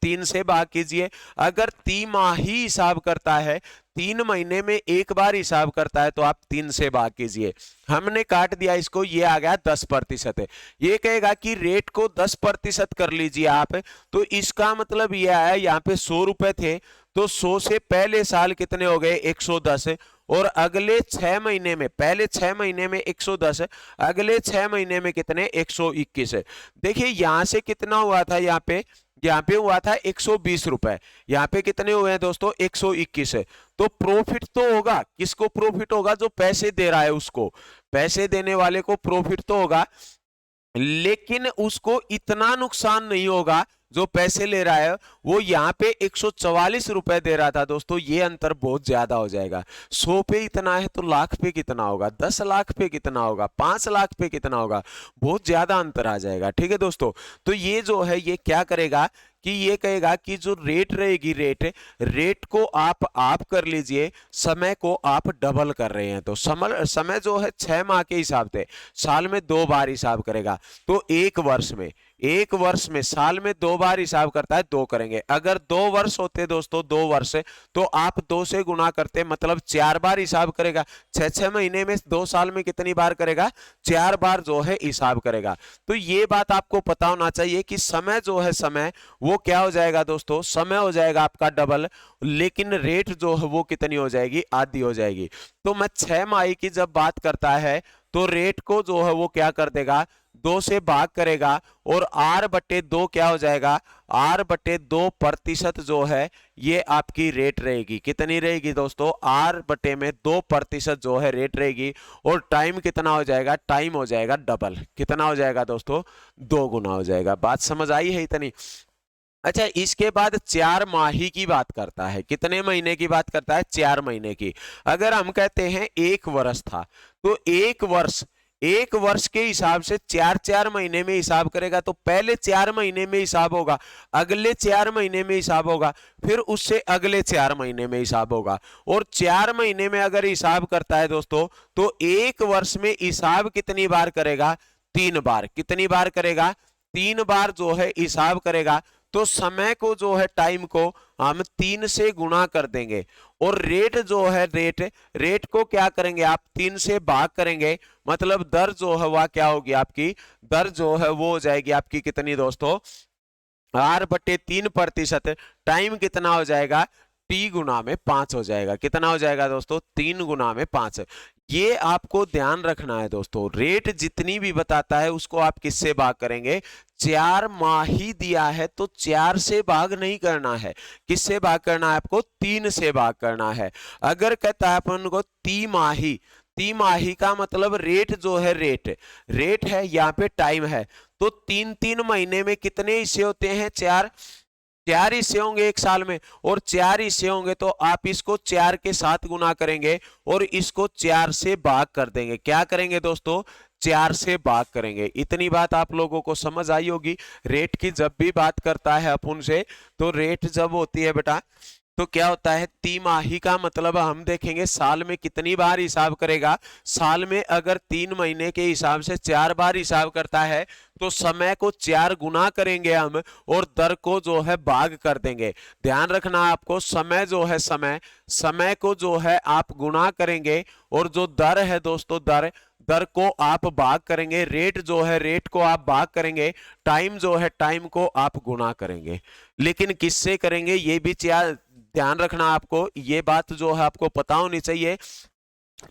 3 से भाग कीजिए। अगर 3 माह ही हिसाब करता है, 3 महीने में एक बार हिसाब करता है, तो आप 3 से भाग कीजिए। हमने काट दिया इसको, ये आ गया 10%। ये कहेगा कि रेट को 10% कर लीजिए आप, तो इसका मतलब ये आया, यहाँ पे 100 रुपए थे तो 100 से पहले साल कितने हो गए 110, और अगले 6 महीने में, पहले 6 महीने में 110, अगले 6 महीने में कितने 121। देखिए यहां से कितना हुआ था, यहाँ पे हुआ था 120 रुपए, यहाँ पे कितने हुए हैं दोस्तों 121। तो प्रॉफिट तो होगा, किसको प्रॉफिट होगा, जो पैसे दे रहा है उसको, पैसे देने वाले को प्रॉफिट तो होगा, लेकिन उसको इतना नुकसान नहीं होगा जो पैसे ले रहा है। वो यहाँ पे 144 रुपए दे रहा था दोस्तों, ये अंतर बहुत ज्यादा हो जाएगा। 100 पे इतना है तो लाख पे कितना होगा, 10 लाख पे कितना होगा, 5 लाख पे कितना होगा, बहुत ज्यादा अंतर आ जाएगा। ठीक है दोस्तों, तो ये जो है ये क्या करेगा कि ये कहेगा कि जो रेट रहेगी, रेट को आप कर लीजिए, समय को आप डबल कर रहे हैं। तो समय जो है 6 माह के हिसाब से साल में 2 बार हिसाब करेगा। तो एक वर्ष में साल में 2 बार हिसाब करता है, 2 करेंगे। अगर 2 वर्ष होते दोस्तों, 2 वर्ष, तो आप 2 से गुना करते, मतलब 4 बार हिसाब करेगा। 6 महीने में 2 साल में कितनी बार करेगा, 4 बार जो है हिसाब करेगा। तो ये बात आपको पता होना चाहिए कि समय जो है, समय वो क्या हो जाएगा दोस्तों, समय हो जाएगा आपका डबल, लेकिन रेट जो है वो कितनी हो जाएगी, आधी हो जाएगी। तो मैं 6 माह की जब बात करता है तो रेट को जो है वो क्या कर देगा, 2 से भाग करेगा, और R/2 क्या हो जाएगा, R/2% जो है ये आपकी रेट रहेगी। कितनी रहेगी दोस्तों, R/2% जो है रेट रहेगी। और टाइम कितना हो जाएगा, टाइम हो जाएगा डबल। कितना हो जाएगा दोस्तों, 2 गुना हो जाएगा। बात समझ आई है इतनी। अच्छा, इसके बाद 4 माही की बात करता है। कितने महीने की बात करता है, 4 महीने की। अगर हम कहते हैं 1 वर्ष था, तो 1 वर्ष के हिसाब से 4 महीने में हिसाब करेगा। तो पहले 4 महीने में हिसाब होगा, अगले 4 महीने में हिसाब होगा, फिर उससे अगले 4 महीने में हिसाब होगा। और 4 महीने में अगर हिसाब करता है दोस्तों, तो 1 वर्ष में हिसाब कितनी बार करेगा, 3 बार। कितनी बार करेगा, 3 बार जो है हिसाब करेगा। तो समय को जो है, टाइम को हम 3 से गुणा कर देंगे, और रेट जो है, रेट को क्या करेंगे आप, 3 से भाग करेंगे। मतलब दर जो है वह क्या होगी आपकी, दर जो है वो हो जाएगी आपकी कितनी दोस्तों, R/3%। टाइम कितना हो जाएगा, T गुना में 5 हो जाएगा। कितना हो जाएगा दोस्तों, 3 गुना में 5। ये आपको ध्यान रखना है दोस्तों, रेट जितनी भी बताता है उसको आप किससे भाग करेंगे, 4 माह ही दिया है तो 4 से भाग नहीं करना है। किससे भाग करना है आपको, 3 से भाग करना है। अगर कहता है अपन को तिमाही का मतलब रेट जो है, रेट है, यहाँ पे टाइम है। तो 3 महीने में कितने हिस्से होते हैं, 4 हिस्से होंगे एक साल में, और 4 हिस्से होंगे तो आप इसको 4 के साथ गुना करेंगे, और इसको 4 से भाग कर देंगे। क्या करेंगे दोस्तों, 4 से भाग करेंगे। इतनी बात आप लोगों को समझ आई होगी। रेट की जब भी बात करता है अपन से, तो रेट जब होती है बेटा, तो क्या होता है, तिमाही का मतलब हम देखेंगे साल में कितनी बार हिसाब करेगा। साल में अगर 3 महीने के हिसाब से 4 बार हिसाब करता है, तो समय को 4 गुना करेंगे हम, और दर को जो है भाग कर देंगे। ध्यान रखना आपको, समय जो है, समय को जो है आप गुना करेंगे, और जो दर है दोस्तों, दर को आप भाग करेंगे। रेट जो है, रेट को आप भाग करेंगे। टाइम जो है, टाइम को आप गुना करेंगे। लेकिन किससे करेंगे, ये भी ध्यान रखना आपको। ये बात जो है आपको पता होनी चाहिए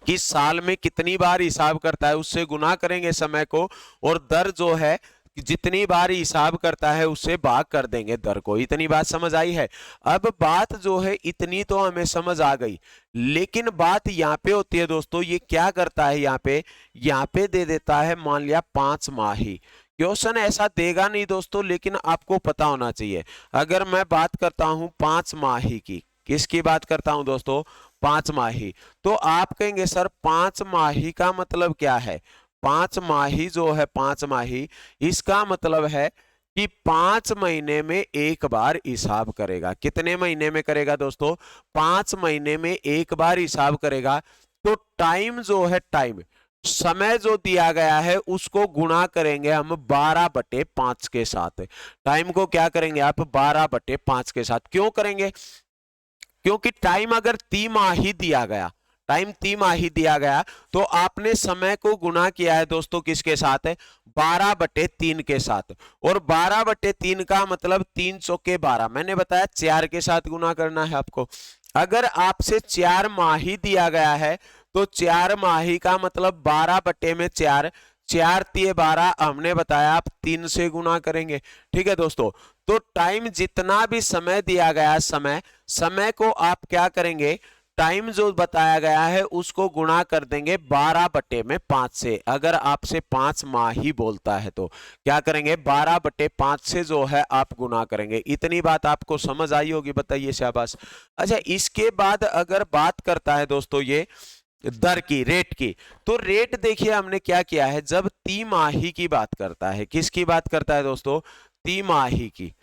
कि साल में कितनी बार हिसाब करता है उससे गुना करेंगे समय को, और दर जो है जितनी बार हिसाब करता है उससे भाग कर देंगे दर को। इतनी बात समझ आई है। अब बात जो है इतनी तो हमें समझ आ गई, लेकिन बात यहाँ पे होती है दोस्तों, ये क्या करता है, यहाँ पे दे देता है मान लिया 5 माही। क्वेश्चन ऐसा देगा नहीं दोस्तों, लेकिन आपको पता होना चाहिए। अगर मैं बात करता हूं 5 माही की, किसकी बात करता हूं दोस्तों, 5 माही, तो आप कहेंगे सर 5 माही का मतलब क्या है। 5 माही जो है, 5 माही, इसका मतलब है कि 5 महीने में एक बार हिसाब करेगा। कितने महीने में करेगा दोस्तों, 5 महीने में एक बार हिसाब करेगा। तो टाइम जो है, टाइम, समय जो दिया गया है उसको गुणा करेंगे हम 12/5 के साथ। टाइम को क्या करेंगे आप, 12/5 के साथ। क्यों करेंगे, क्योंकि टाइम अगर तिमाही दिया गया, टाइम तिमाही दिया गया, तो आपने समय को गुना किया है दोस्तों किसके साथ है, 12/3 के साथ। और 12/3 का मतलब 3 चौके 12, मैंने बताया 4 के साथ गुना करना है आपको। अगर आपसे 4 माही दिया गया है तो 4 माही का मतलब 12/4, 4 तिये 12, हमने बताया आप 3 से गुना करेंगे। ठीक है दोस्तों, तो टाइम जितना भी समय दिया गया, समय को आप क्या करेंगे, टाइम जो बताया गया है उसको गुणा कर देंगे 12/5 से। अगर आपसे 5 माही बोलता है तो क्या करेंगे, 12/5 से जो है आप गुना करेंगे। इतनी बात आपको समझ आई होगी, बताइए शाबाश। अच्छा, इसके बाद अगर बात करता है दोस्तों ये दर की, रेट की, तो रेट देखिए हमने क्या किया है, जब तिमाही की बात करता है, किसकी बात करता है दोस्तों, तिमाही की,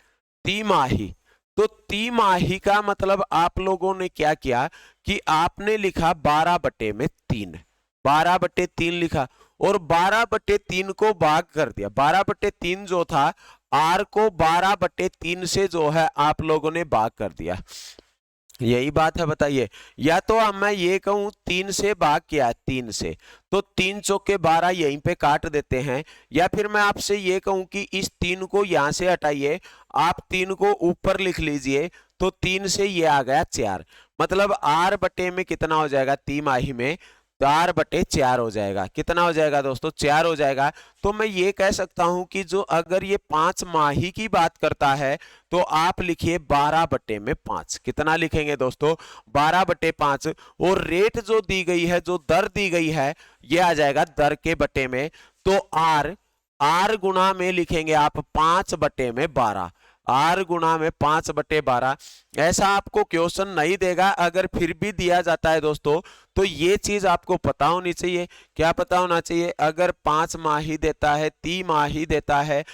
तिमाही, तो तिमाही का मतलब आप लोगों ने क्या किया कि आपने लिखा 12/3, 12/3 लिखा और 12/3 को भाग कर दिया। 12/3 जो था आर को 12/3 से जो है आप लोगों ने भाग कर दिया, यही बात है, बताइए। या तो अब मैं ये कहूं 3 से भाग किया, 3 से, तो 3 चौके 12 यहीं पे काट देते हैं। या फिर मैं आपसे ये कहूं कि इस 3 को यहां से हटाइए, आप 3 को ऊपर लिख लीजिए, तो 3 से ये आ गया 4, मतलब आर बटे में कितना हो जाएगा, तिमाही में 4/4 हो जाएगा। कितना हो जाएगा दोस्तों, 4 हो जाएगा। तो मैं ये कह सकता हूं कि जो अगर ये 5 माही की बात करता है तो आप लिखिए 12/5। कितना लिखेंगे दोस्तों, 12/5। और रेट जो दी गई है, जो दर दी गई है, ये आ जाएगा दर के बटे में, तो आर गुना में लिखेंगे आप 5/12, आर गुना में 5/12। ऐसा आपको क्वेश्चन नहीं देगा, अगर फिर भी दिया जाता है दोस्तों तो ये चीज आपको पता होनी चाहिए। क्या पता होना चाहिए, अगर 5 माही देता है, तिमाही देता है,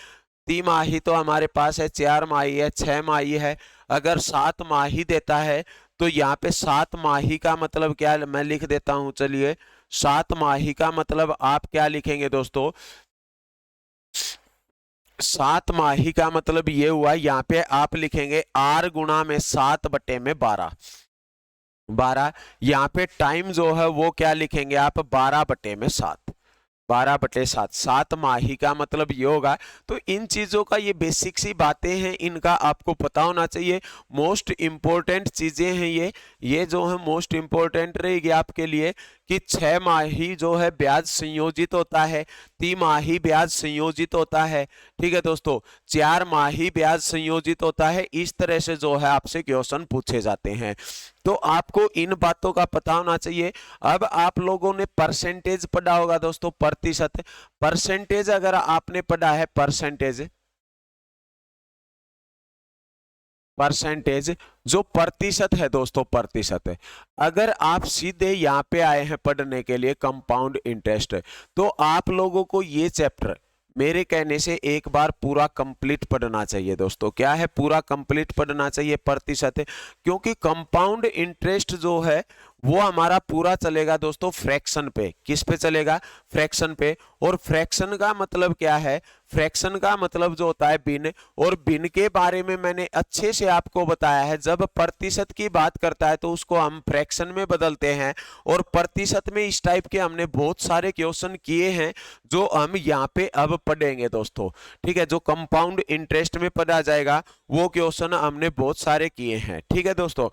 तिमाही तो हमारे पास है, 4 माही है, 6 माही है, अगर 7 माही देता है तो यहाँ पे 7 माही का मतलब क्या, मैं लिख देता हूं, चलिए। 7 माही का मतलब आप क्या लिखेंगे दोस्तों, 7 माही का मतलब ये हुआ, यहाँ पे आप लिखेंगे आर गुना में 7/12, 12। यहाँ पे टाइम जो है वो क्या लिखेंगे आप, 12/7, 12/7, 7 माही का मतलब ये होगा। तो इन चीजों का, ये बेसिक सी बातें हैं, इनका आपको पता होना चाहिए। मोस्ट इंपॉर्टेंट चीजें हैं ये जो है मोस्ट इंपॉर्टेंट रहेगी आपके लिए, कि 6 माही जो है ब्याज संयोजित होता है, तिमाही ब्याज संयोजित होता है, ठीक है दोस्तों, 4 माही ब्याज संयोजित होता है। इस तरह से जो है आपसे क्वेश्चन पूछे जाते हैं, तो आपको इन बातों का पता होना चाहिए। अब आप लोगों ने परसेंटेज पढ़ा होगा दोस्तों, प्रतिशत, परसेंटेज अगर आपने पढ़ा है, परसेंटेज, परसेंटेज जो प्रतिशत है दोस्तों, प्रतिशत, अगर आप सीधे यहाँ पे आए हैं पढ़ने के लिए कंपाउंड इंटरेस्ट, तो आप लोगों को ये चैप्टर मेरे कहने से एक बार पूरा कंप्लीट पढ़ना चाहिए दोस्तों। क्या है, पूरा कंप्लीट पढ़ना चाहिए प्रतिशत, क्योंकि कंपाउंड इंटरेस्ट जो है वो हमारा पूरा चलेगा दोस्तों फ्रैक्शन पे। किस पे चलेगा, फ्रैक्शन पे। और फ्रैक्शन का मतलब क्या है, फ्रैक्शन का मतलब जो होता है भिन्न, और भिन्न के बारे में मैंने अच्छे से आपको बताया है। जब प्रतिशत की बात करता है तो उसको हम फ्रैक्शन में बदलते हैं, और प्रतिशत में इस टाइप के हमने बहुत सारे क्वेश्चन किए हैं जो हम यहाँ पे अब पढ़ेंगे दोस्तों, ठीक है। जो कंपाउंड इंटरेस्ट में पढ़ा जाएगा वो क्वेश्चन हमने बहुत सारे किए हैं, ठीक है दोस्तों।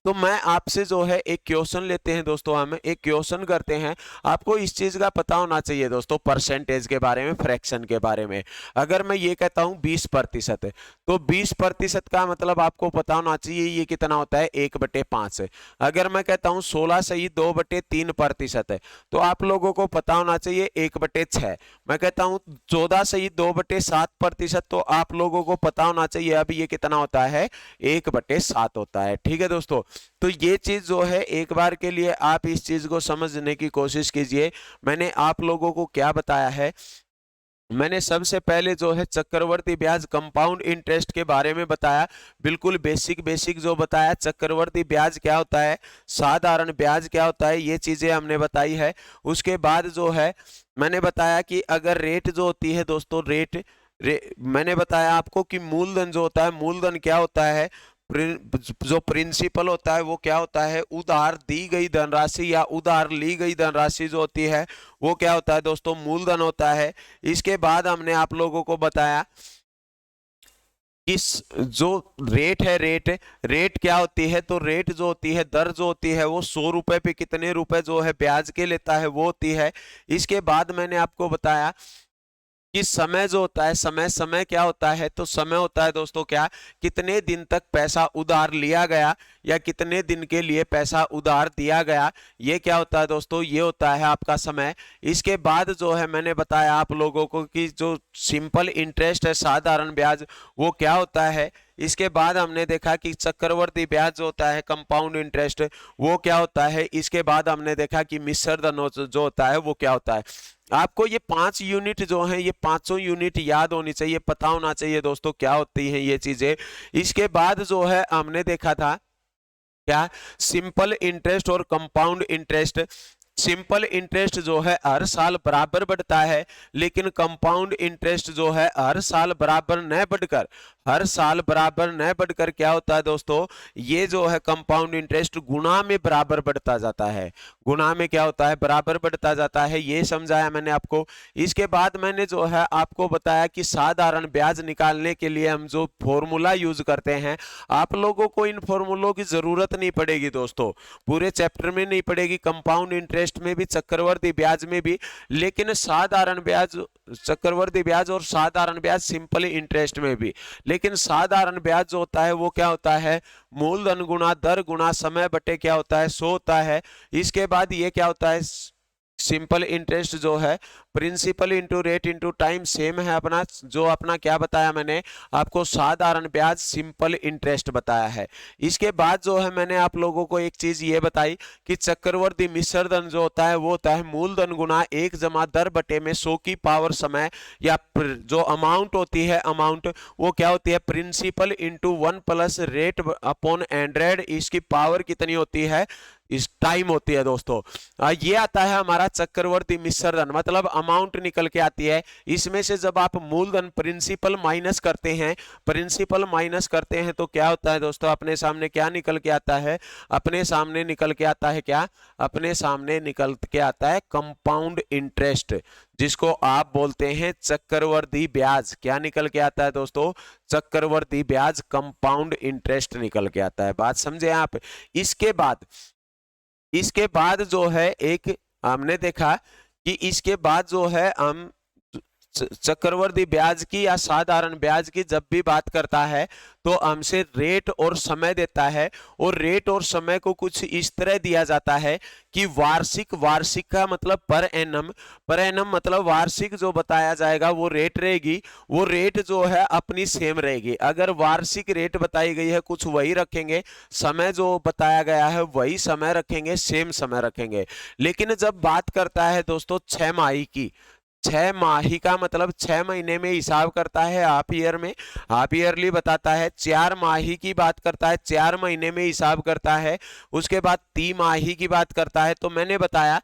तो मैं आपसे जो है एक क्वेश्चन लेते हैं दोस्तों, हम एक क्वेश्चन करते हैं। आपको इस चीज का पता होना चाहिए दोस्तों, परसेंटेज के बारे में, फ्रैक्शन के बारे में। अगर मैं ये कहता हूं 20%, तो 20% का मतलब आपको पता होना चाहिए ये कितना होता है, 1/5। अगर मैं कहता हूं 16(2/3%, तो आप लोगों को पता होना चाहिए 1/6। मैं कहता हूं 14(2/7%, तो आप लोगों को पता होना चाहिए अब ये कितना होता है, 1/7 होता है, ठीक है दोस्तों। तो ये चीज जो है एक बार के लिए आप इस चीज को समझने की कोशिश कीजिए। मैंने आप लोगों को क्या बताया है, मैंने सबसे पहले जो है चक्रवर्ती ब्याज, कंपाउंड इंटरेस्ट के बारे में बताया, बिल्कुल बेसिक जो बताया। चक्रवर्ती ब्याज क्या होता है, साधारण ब्याज क्या होता है, ये चीजें हमने बताई है। उसके बाद जो है मैंने बताया कि अगर रेट जो होती है दोस्तों, मैंने बताया आपको कि मूलधन जो होता है, मूलधन क्या होता है, जो प्रिंसिपल होता है वो क्या होता है, उधार दी गई धनराशि या उधार ली गई धनराशि जो होती है वो क्या होता है दोस्तों, मूलधन होता है। इसके बाद हमने आप लोगों को बताया इस जो रेट है, रेट क्या होती है, तो रेट जो होती है, दर जो होती है वो 100 रुपए पे कितने रुपए जो है ब्याज के लेता है वो होती है। इसके बाद मैंने आपको बताया कि समय जो होता है, समय क्या होता है, तो समय होता है दोस्तों क्या, कितने दिन तक पैसा उधार लिया गया या कितने दिन के लिए पैसा उधार दिया गया, ये क्या होता है दोस्तों, ये होता है आपका समय। इसके बाद जो है मैंने बताया आप लोगों को कि जो सिंपल इंटरेस्ट है, साधारण ब्याज, वो क्या होता है। इसके बाद हमने देखा कि चक्रवर्ती ब्याज जो होता है, कंपाउंड इंटरेस्ट, वो क्या होता है। इसके बाद हमने देखा कि मिश्र धन जो होता है वो क्या होता है। आपको ये 5 यूनिट जो हैं, ये पांचों यूनिट याद होनी चाहिए, पता होना चाहिए दोस्तों क्या होती हैं ये चीजें। इसके बाद जो है हमने देखा था क्या, सिंपल इंटरेस्ट और कंपाउंड इंटरेस्ट। सिंपल इंटरेस्ट जो है हर साल बराबर बढ़ता है, लेकिन कंपाउंड इंटरेस्ट जो है हर साल बराबर न बढ़कर, हर साल बराबर न बढ़कर क्या होता है दोस्तों, ये जो है कंपाउंड इंटरेस्ट गुणा में बराबर बढ़ता जाता है, गुणा में क्या होता है, बराबर बढ़ता जाता है, ये समझाया मैंने आपको। इसके बाद मैंने जो है आपको बताया कि साधारण ब्याज निकालने के लिए हम जो फॉर्मूला यूज करते हैं, आप लोगों को इन फॉर्मूलों की जरूरत नहीं पड़ेगी दोस्तों, पूरे चैप्टर में नहीं पड़ेगी, कंपाउंड इंटरेस्ट में भी, चक्रवर्ती ब्याज में भी, लेकिन साधारण ब्याज, चक्रवर्ती ब्याज और साधारण ब्याज सिंपल इंटरेस्ट में भी। लेकिन साधारण ब्याज जो होता है वो क्या होता है, मूलधन गुणा दर गुणा समय बटे क्या होता है, 100 होता है। इसके बाद ये क्या होता है, सिंपल इंटरेस्ट जो है, principal into rate into time same है अपना, जो अपना क्या बताया मैंने आपको, साधारण ब्याज सिंपल इंटरेस्ट बताया है। इसके बाद जो है मैंने आप लोगों को एक चीज ये बताई कि चक्रवर्ती मिश्र धन जो होता है वो होता है मूलधन गुणा 1 जमा दर बटे में 100 की पावर समय, या जो अमाउंट होती है, अमाउंट वो क्या होती है, principal into 1 plus rate upon 100, इसकी पावर कितनी होती है, इस टाइम होती है दोस्तों। ये आता है हमारा चक्रवर्ती मिश्र धन, मतलब अमाउंट निकल के आती है। इसमें से जब आप मूलधन प्रिंसिपल माइनस करते हैं, प्रिंसिपल माइनस करते हैं तो क्या होता है दोस्तों, अपने सामने क्या निकल के आता है, अपने सामने निकल के आता है क्या, अपने सामने निकल के आता है कंपाउंड इंटरेस्ट, जिसको आप बोलते हैं चक्रवर्ती ब्याज। क्या निकल के आता है दोस्तों, चक्रवर्ती ब्याज, कंपाउंड इंटरेस्ट निकल के आता है। बात समझे आप। इसके बाद जो है एक हमने देखा कि इसके बाद जो है हम चक्रवर्ती ब्याज की या साधारण ब्याज की जब भी बात करता है तो हमसे रेट और समय देता है, और रेट और समय को कुछ इस तरह दिया जाता है कि वार्षिक, वार्षिक का मतलब पर एनम, पर एनम मतलब वार्षिक जो बताया जाएगा वो रेट रहेगी, वो रेट जो है अपनी सेम रहेगी। अगर वार्षिक रेट बताई गई है कुछ वही रखेंगे, समय जो बताया गया है वही समय रखेंगे, सेम समय रखेंगे। लेकिन जब बात करता है दोस्तों 6 माही की, 6 माही का मतलब 6 महीने में हिसाब करता है, हाफ ईयर में, हाफ ईयरली बताता है। 4 माही की बात करता है, 4 महीने में हिसाब करता है। उसके बाद 3 माही की बात करता है। तो मैंने बताया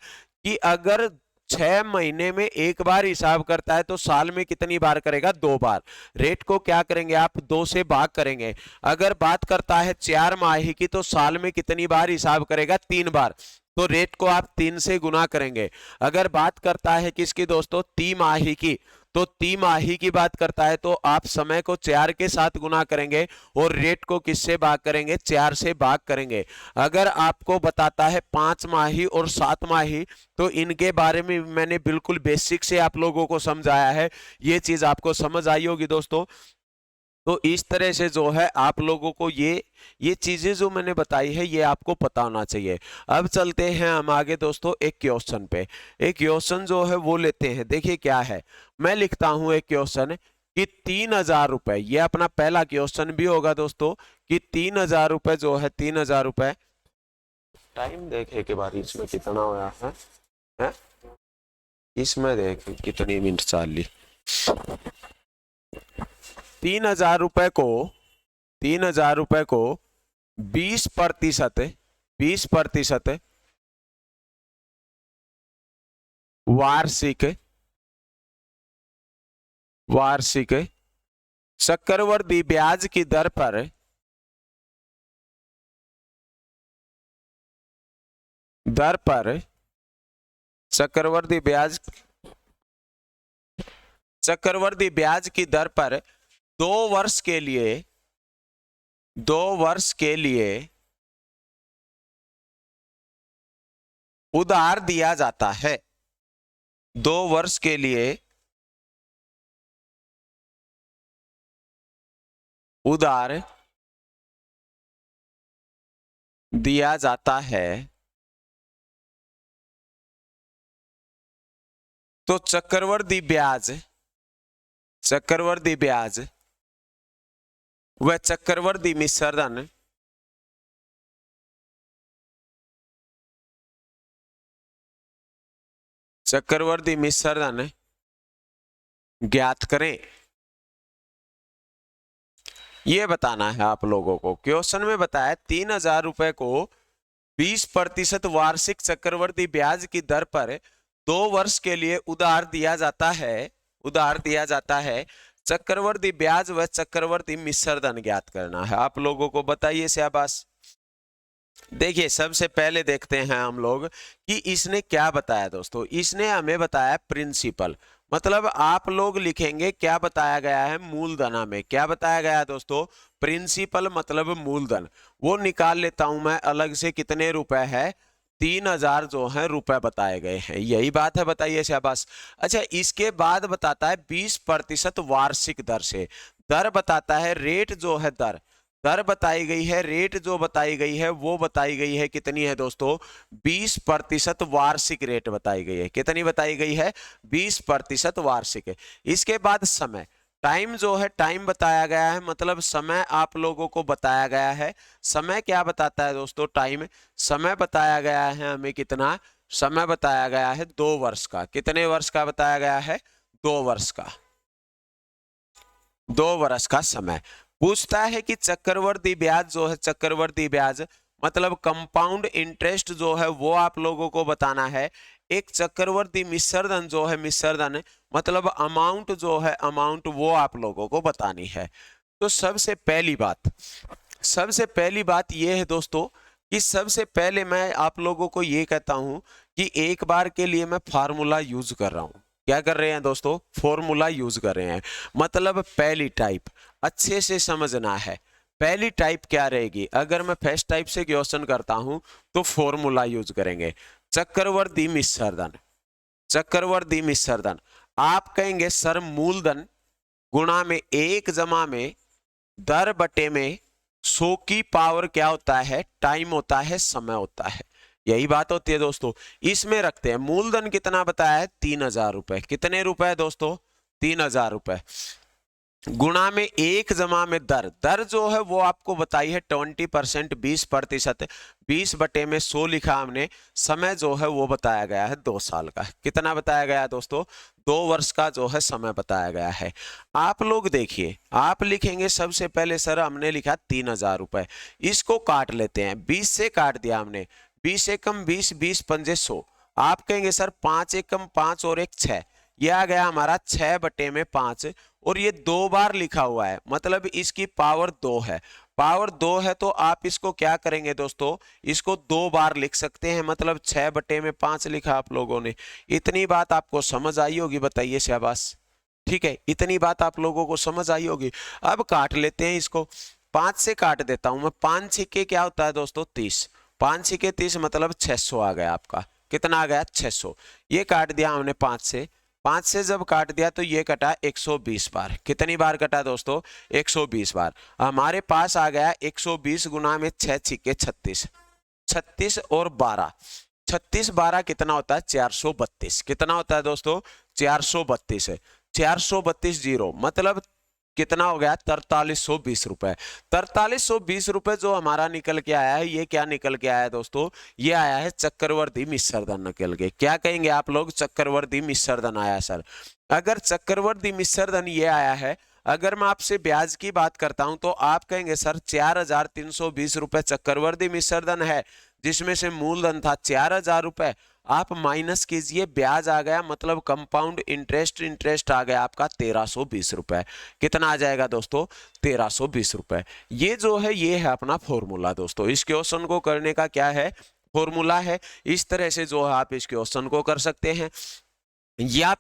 कि अगर 6 महीने में एक बार हिसाब करता है तो साल में कितनी बार करेगा, 2 बार। रेट को क्या करेंगे आप, 2 से भाग करेंगे। अगर बात करता है 4 माही की तो साल में कितनी बार हिसाब करेगा, 3 बार, तो रेट को आप 3 से गुना करेंगे। अगर बात करता है किसकी दोस्तों, तिमाही की, तो तिमाही की बात करता है तो आप समय को 4 के साथ गुना करेंगे और रेट को किससे भाग करेंगे, 4 से भाग करेंगे। अगर आपको बताता है 5 माही और 7 माही, तो इनके बारे में मैंने बिल्कुल बेसिक से आप लोगों को समझाया है, ये चीज आपको समझ आई होगी दोस्तों। तो इस तरह से जो है आप लोगों को ये चीजें जो मैंने बताई है ये आपको पता होना चाहिए। अब चलते हैं हम आगे दोस्तों एक क्वेश्चन पे। एक क्वेश्चन जो है वो लेते हैं, देखिए क्या है। मैं लिखता हूं एक क्वेश्चन कि 3,000 रुपए, ये अपना पहला क्वेश्चन भी होगा दोस्तों, कि 3,000 रुपए जो है, 3,000 रुपए, टाइम देखे के बाद इसमें कितना होया है? इसमें देखे कितनी मिनट चाल ली। 3,000 रुपए को, 3,000 रुपए को 20% 20% वार्षिक, वार्षिक चक्रवर्ती ब्याज की दर पर दर पर चक्रवर्ती ब्याज की दर पर 2 वर्ष के लिए उधार दिया जाता है। 2 वर्ष के लिए उधार दिया जाता है तो चक्रवर्ती ब्याज व चक्रवर्ती मिश्रधन ज्ञात करें। ये बताना है आप लोगों को। क्वेश्चन में बताया 3,000 रुपए को 20% वार्षिक चक्रवर्ती ब्याज की दर पर 2 वर्ष के लिए उधार दिया जाता है। चक्रवर्ती ब्याज व चक्रवर्ती मिश्रधन ज्ञात करना है। आप लोगों को बताइए शाबाश। देखिए सबसे पहले देखते हैं हम लोग कि इसने क्या बताया दोस्तों। इसने हमें बताया प्रिंसिपल, मतलब आप लोग लिखेंगे क्या बताया गया है मूलधन में। क्या बताया गया है दोस्तों? प्रिंसिपल मतलब मूलधन। वो निकाल लेता हूं मैं अलग से, कितने रुपए है? 3,000 जो है रुपए बताए गए हैं। यही बात है, बताइए शाबाश। अच्छा इसके बाद बताता है 20% वार्षिक दर से। दर बताता है, रेट जो है दर बताई गई है। रेट जो बताई गई है वो बताई गई है कितनी है दोस्तों? 20% वार्षिक रेट बताई गई है। कितनी बताई गई है? 20% वार्षिक। इसके बाद समय, टाइम जो है टाइम बताया गया है, मतलब समय आप लोगों को बताया गया है। समय क्या बताता है दोस्तों? टाइम। समय बताया गया है हमें कितना? समय बताया गया है 2 वर्ष का। कितने वर्ष का बताया गया है? 2 वर्ष का। 2 वर्ष का समय। पूछता है कि चक्रवर्ती ब्याज जो है, चक्रवर्ती ब्याज मतलब कंपाउंड इंटरेस्ट जो है वो आप लोगों को बताना है। एक चक्रवर्ती मिश्रधन जो है, मिश्रधन मतलब अमाउंट जो है, अमाउंट वो आप लोगों को बतानी है। तो सबसे पहली बात ये है दोस्तों कि सबसे पहले मैं आप लोगों को ये कहता हूं कि एक बार के लिए मैं फार्मूला यूज कर रहा हूं। क्या कर रहे हैं दोस्तों? फॉर्मूला यूज कर रहे हैं। मतलब पहली टाइप अच्छे से समझना है। पहली टाइप क्या रहेगी? अगर मैं फर्स्ट टाइप से क्वेश्चन करता हूं तो फॉर्मूला यूज करेंगे। चक्रवर्ती मिश्रधन आप कहेंगे सर मूलधन गुणा में 1 जमा में दर बटे में 100 की पावर क्या होता है? टाइम होता है, समय होता है। यही बात होती है दोस्तों। इसमें रखते हैं मूलधन कितना बताया है? 3,000 रुपए। कितने रुपए दोस्तों? 3,000 रुपए। गुणा में 1 जमा में दर जो है वो आपको बताई है 20%, 20%। 20 बटे में 100 लिखा हमने। समय जो है वो बताया गया है 2 साल का। कितना बताया गया है दोस्तों? 2 वर्ष का जो है समय बताया गया है। आप लोग देखिए, आप लिखेंगे सबसे पहले सर हमने लिखा 3,000 रुपए। इसको काट लेते हैं, 20 से काट दिया हमने। 20 एकम 20, 20 पंजे 100। आप कहेंगे सर 5 एकम 5 और 1 6। ये आ गया हमारा 6 बटे में 5। और ये 2 बार लिखा हुआ है, मतलब इसकी पावर 2 है। पावर 2 है तो आप इसको क्या करेंगे दोस्तों? इसको 2 बार लिख सकते हैं, मतलब 6 बटे में 5 लिखा आप लोगों ने। इतनी बात आपको समझ आई होगी, बताइए शाबाश। ठीक है, इतनी बात आप लोगों को समझ आई होगी। अब काट लेते हैं इसको। 5 से काट देता हूं मैं। 5 छिक्के क्या होता है दोस्तों? 30। 5 छिक्के 30 मतलब 600 आ गया आपका। कितना आ गया? 600। ये काट दिया हमने 5 से। 5 से जब काट दिया तो ये कटा 120 बार। कितनी बार कटा दोस्तों? 120 बार। हमारे पास आ गया 120 गुना में 6 छिक्के 36। 36 और 12, 36 12 कितना होता है? 432। कितना होता है दोस्तों? 432 है। 432 जीरो मतलब कितना हो गया? 4320 रुपए। 4320 रुपए जो हमारा निकल के आया है, ये क्या निकल के आया है दोस्तों? ये आया है चक्रवर्ती मिश्रधन निकल के। क्या कहेंगे आप लोग? चक्रवर्ती मिश्रधन आया सर। अगर चक्रवर्ती मिश्रधन ये आया है, अगर मैं आपसे ब्याज की बात करता हूं तो आप कहेंगे सर 4,320 रुपए चक्रवर्ती मिश्रधन है, जिसमें से मूलधन था 4,000 रुपए। आप माइनस कीजिए, ब्याज आ गया मतलब कंपाउंड इंटरेस्ट आ गया आपका 1,320 रुपए। कितना आ जाएगा दोस्तों? 1,320 रुपए। ये जो है ये है अपना फॉर्मूला दोस्तों। इस क्वेश्चन को करने का क्या है? फॉर्मूला है। इस तरह से जो है आप इस क्वेश्चन को कर सकते हैं। या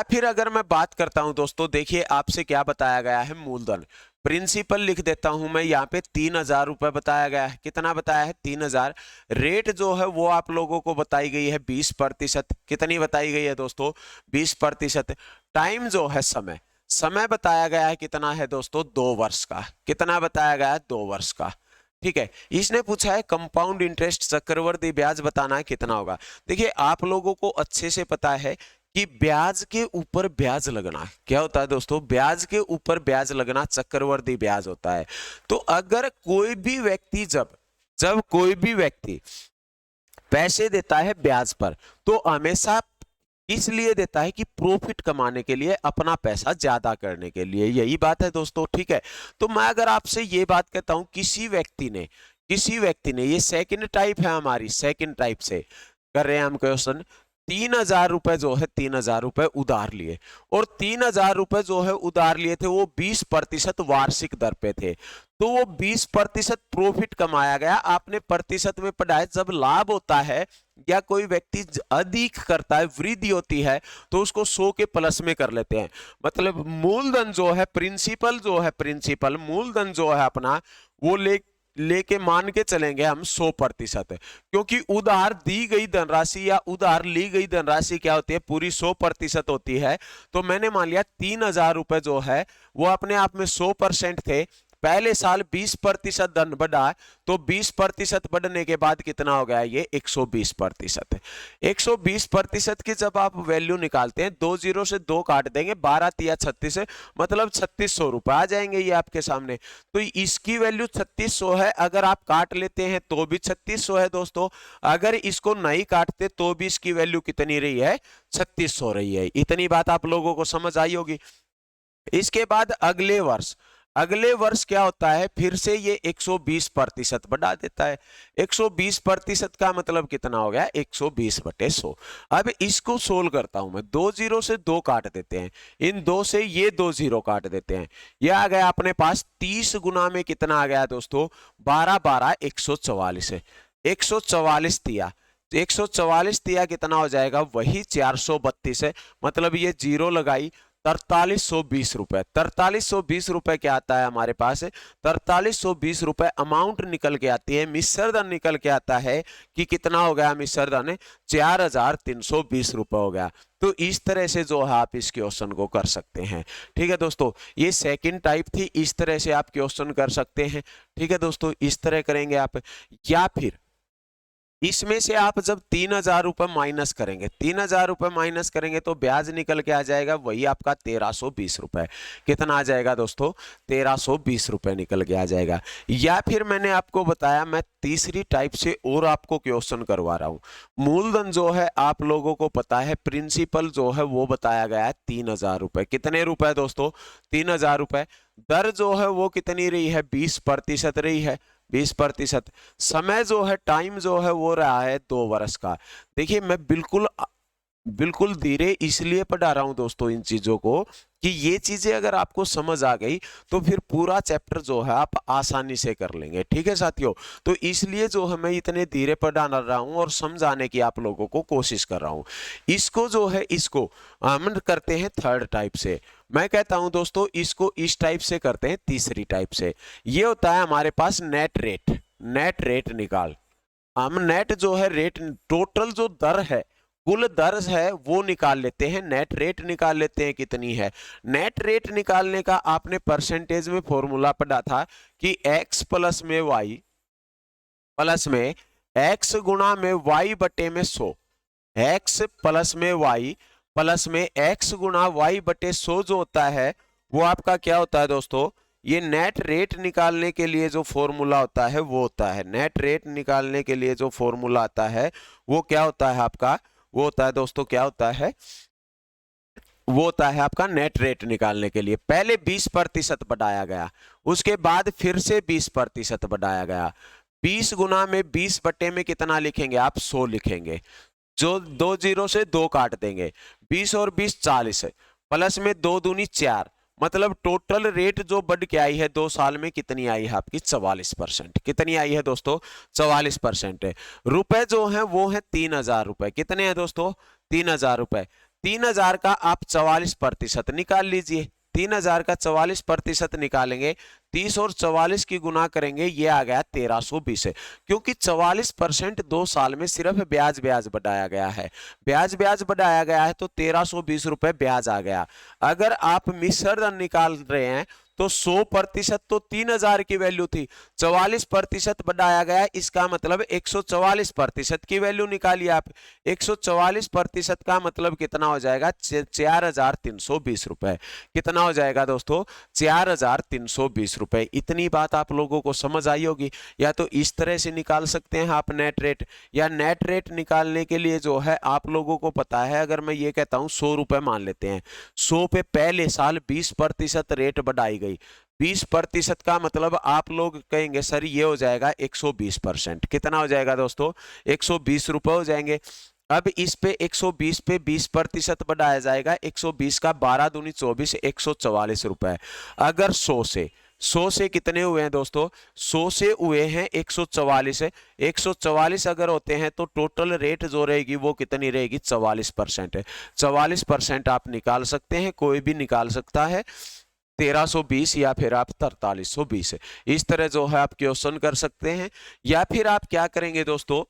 फिर अगर मैं बात करता हूं दोस्तों, देखिए आपसे क्या बताया गया है, मूलधन प्रिंसिपल लिख देता हूं मैं यहाँ पे 3000 रुपए बताया गया है। कितना बताया है? 3000। रेट जो है वो आप लोगों को बताई गई है 20%। कितनी बताई गई है दोस्तों? 20%। टाइम जो है, समय बताया गया है कितना है दोस्तों? 2 वर्ष का। कितना बताया गया है? 2 वर्ष का। ठीक है। इसने पूछा है कंपाउंड इंटरेस्ट, चक्रवृद्धि ब्याज बताना है कितना होगा। देखिए आप लोगों को अच्छे से पता है कि ब्याज के ऊपर ब्याज लगना क्या होता है दोस्तों? ब्याज के ऊपर ब्याज लगना चक्रवृद्धि ब्याज होता है। तो अगर कोई भी व्यक्ति जब कोई भी व्यक्ति पैसे देता है ब्याज पर, तो हमेशा इसलिए देता है कि प्रॉफिट कमाने के लिए, अपना पैसा ज्यादा करने के लिए। यही बात है दोस्तों। ठीक है। तो मैं अगर आपसे ये बात कहता हूं, किसी व्यक्ति ने ये सेकंड टाइप है हमारी, सेकंड टाइप से कर रहे हैं हम क्वेश्चन। 3000 रुपए जो है, 3000 रुपए उधार लिए, और 3000 रुपए जो है उधार लिए थे वो 20% वार्षिक दर पे थे। तो वो 20% प्रॉफिट कमाया गया। आपने प्रतिशत में पढ़ा है, जब लाभ होता है या कोई व्यक्ति अधिक करता है, वृद्धि होती है, तो उसको 100 के प्लस में कर लेते हैं। मतलब मूलधन जो है, प्रिंसिपल मूलधन जो है अपना, वो लेके मान के चलेंगे हम 100%, क्योंकि उधार दी गई धनराशि या उधार ली गई धनराशि क्या होती है? पूरी 100% होती है। तो मैंने मान लिया 3000 रुपए जो है वो अपने आप में 100% थे। पहले साल 20% धन बढ़ा, तो 20% बढ़ने के बाद कितना हो गया? ये 120%। 120% की जब आप वैल्यू निकालते हैं, 2 जीरो से 2 काट देंगे, 12 तिया 36, मतलब 3600 रुपए आ जाएंगे ये आपके सामने। तो इसकी वैल्यू 3600 है। अगर आप काट लेते हैं तो भी 3600 है दोस्तों। अगर इसको नहीं काटते तो भी इसकी वैल्यू कितनी रही है? 3600 रही है। इतनी बात आप लोगों को समझ आई होगी। इसके बाद अगले वर्ष क्या होता है? फिर से ये 120% बढ़ा देता है। 120% का मतलब कितना हो गया? 120/100। अब इसको सोल्व करता हूं मैं। 2 जीरो से 2 काट देते हैं, इन 2 से ये 2 जीरो काट देते हैं। ये आ गया अपने पास 30 गुना में कितना आ गया दोस्तों? 12 12 144 है। 144 दिया, 144 दिया कितना हो जाएगा? वही 432 है। मतलब ये जीरो लगाई, 4320 रुपए। 4320 रुपए क्या आता है हमारे पास? 4320 रुपए अमाउंट निकल के आती है। मिश्र धन निकल के आता है कि कितना हो गया मिश्र धन? 4320 रुपए हो गया। तो इस तरह से जो है आप इस क्वेश्चन को कर सकते हैं। ठीक है दोस्तों, ये सेकंड टाइप थी। इस तरह से आप क्वेश्चन कर सकते हैं। ठीक है दोस्तों, इस तरह करेंगे आप। या फिर इसमें से आप जब 3000 रुपए माइनस करेंगे, 3000 रुपए माइनस करेंगे तो ब्याज निकल के आ जाएगा वही आपका 1320 रुपए। कितना आ जाएगा दोस्तों? 1320 रुपए निकल के आ जाएगा। या फिर मैंने आपको बताया, मैं तीसरी टाइप से और आपको क्वेश्चन करवा रहा हूं। मूलधन जो है आप लोगों को पता है, प्रिंसिपल जो है वो बताया गया है 3000 रुपए। कितने रुपए दोस्तों? 3000 रुपए। दर जो है वो कितनी रही है? 20% रही है, 20%। समय जो है, टाइम जो है वो रहा है 2 वर्ष का। देखिए मैं बिल्कुल धीरे इसलिए पढ़ा रहा हूं दोस्तों इन चीजों को, कि ये चीजें अगर आपको समझ आ गई तो फिर पूरा चैप्टर जो है आप आसानी से कर लेंगे। ठीक है साथियों, तो इसलिए जो है मैं इतने धीरे पढ़ा रहा हूं और समझाने की आप लोगों को कोशिश कर रहा हूं। इसको जो है, इसको हम करते हैं थर्ड टाइप से। मैं कहता हूं दोस्तों इसको इस टाइप से करते हैं, तीसरी टाइप से। ये होता है हमारे पास नेट रेट निकाल। हम नेट जो है रेट, टोटल जो दर है, कुल दर है वो निकाल लेते हैं। नेट रेट निकाल लेते हैं कितनी है। नेट रेट निकालने का आपने परसेंटेज में फॉर्मूला पढ़ा था कि x प्लस में x गुणा में y बटे में 100। x प्लस में y प्लस में x गुणा y बटे 100 जो होता है वो आपका क्या होता है दोस्तों? ये नेट रेट निकालने के लिए जो फॉर्मूला होता है वो होता है, नेट रेट निकालने के लिए जो फॉर्मूला आता है वो क्या होता है आपका? वो होता है दोस्तों, क्या होता है? वो होता है आपका नेट रेट निकालने के लिए पहले 20% बढ़ाया गया, उसके बाद फिर से 20% बढ़ाया गया। 20 गुना में 20 बटे में कितना लिखेंगे आप? 100 लिखेंगे। जो 2 जीरो से 2 काट देंगे, 20 और 20 40, प्लस में 2 दूनी 4, मतलब टोटल रेट जो बढ़ के आई है 2 साल में कितनी आई है आपकी 44%। कितनी आई है दोस्तों 44%। रुपए जो है वो है 3000 रुपए। कितने हैं दोस्तों 3000 रुपए। 3000 का आप 44% निकाल लीजिए। 3000 का 44% निकालेंगे 30 और 44 की गुना करेंगे ये आ गया 1320 है। क्योंकि 44% 2 साल में सिर्फ ब्याज ब्याज बढ़ाया गया है। ब्याज ब्याज बढ़ाया गया है तो 1320 रुपए ब्याज आ गया। अगर आप मिश्र धन निकाल रहे हैं तो 100% तो 3000 की वैल्यू थी, 44% बढ़ाया गया, इसका मतलब 144% की वैल्यू निकालिए आप। 144% का मतलब कितना हो जाएगा 4320 रुपए। कितना हो जाएगा दोस्तों 4320 रुपए। इतनी बात आप लोगों को समझ आई होगी। या तो इस तरह से निकाल सकते हैं आप नेट रेट, या नेट रेट निकालने के लिए जो है आप लोगों को पता है, अगर मैं ये कहता हूं 100 रुपए मान लेते हैं, 100 पे पहले साल 20% रेट बढ़ाई गई। 20% का मतलब आप लोग कहेंगे सर ये हो जाएगा 120%। कितना हो जाएगा दोस्तों 120 रुपए हो जाएंगे। अब इस पे 120 पे 20% बढ़ाया जाएगा। 120 का 12 दूनी 24, 144 रुपए। अगर 100 से कितने हुए हैं दोस्तों 100 से हुए हैं 144 है। 144 अगर होते हैं तो टोटल रेट जो रहेगी वो कितनी रहेगी 44% है। 44% आप निकाल सकते हैं, कोई भी निकाल सकता है, 1320 या फिर आप 4320 है। इस तरह जो है आप क्वेश्चन कर सकते हैं। या फिर आप क्या करेंगे दोस्तों,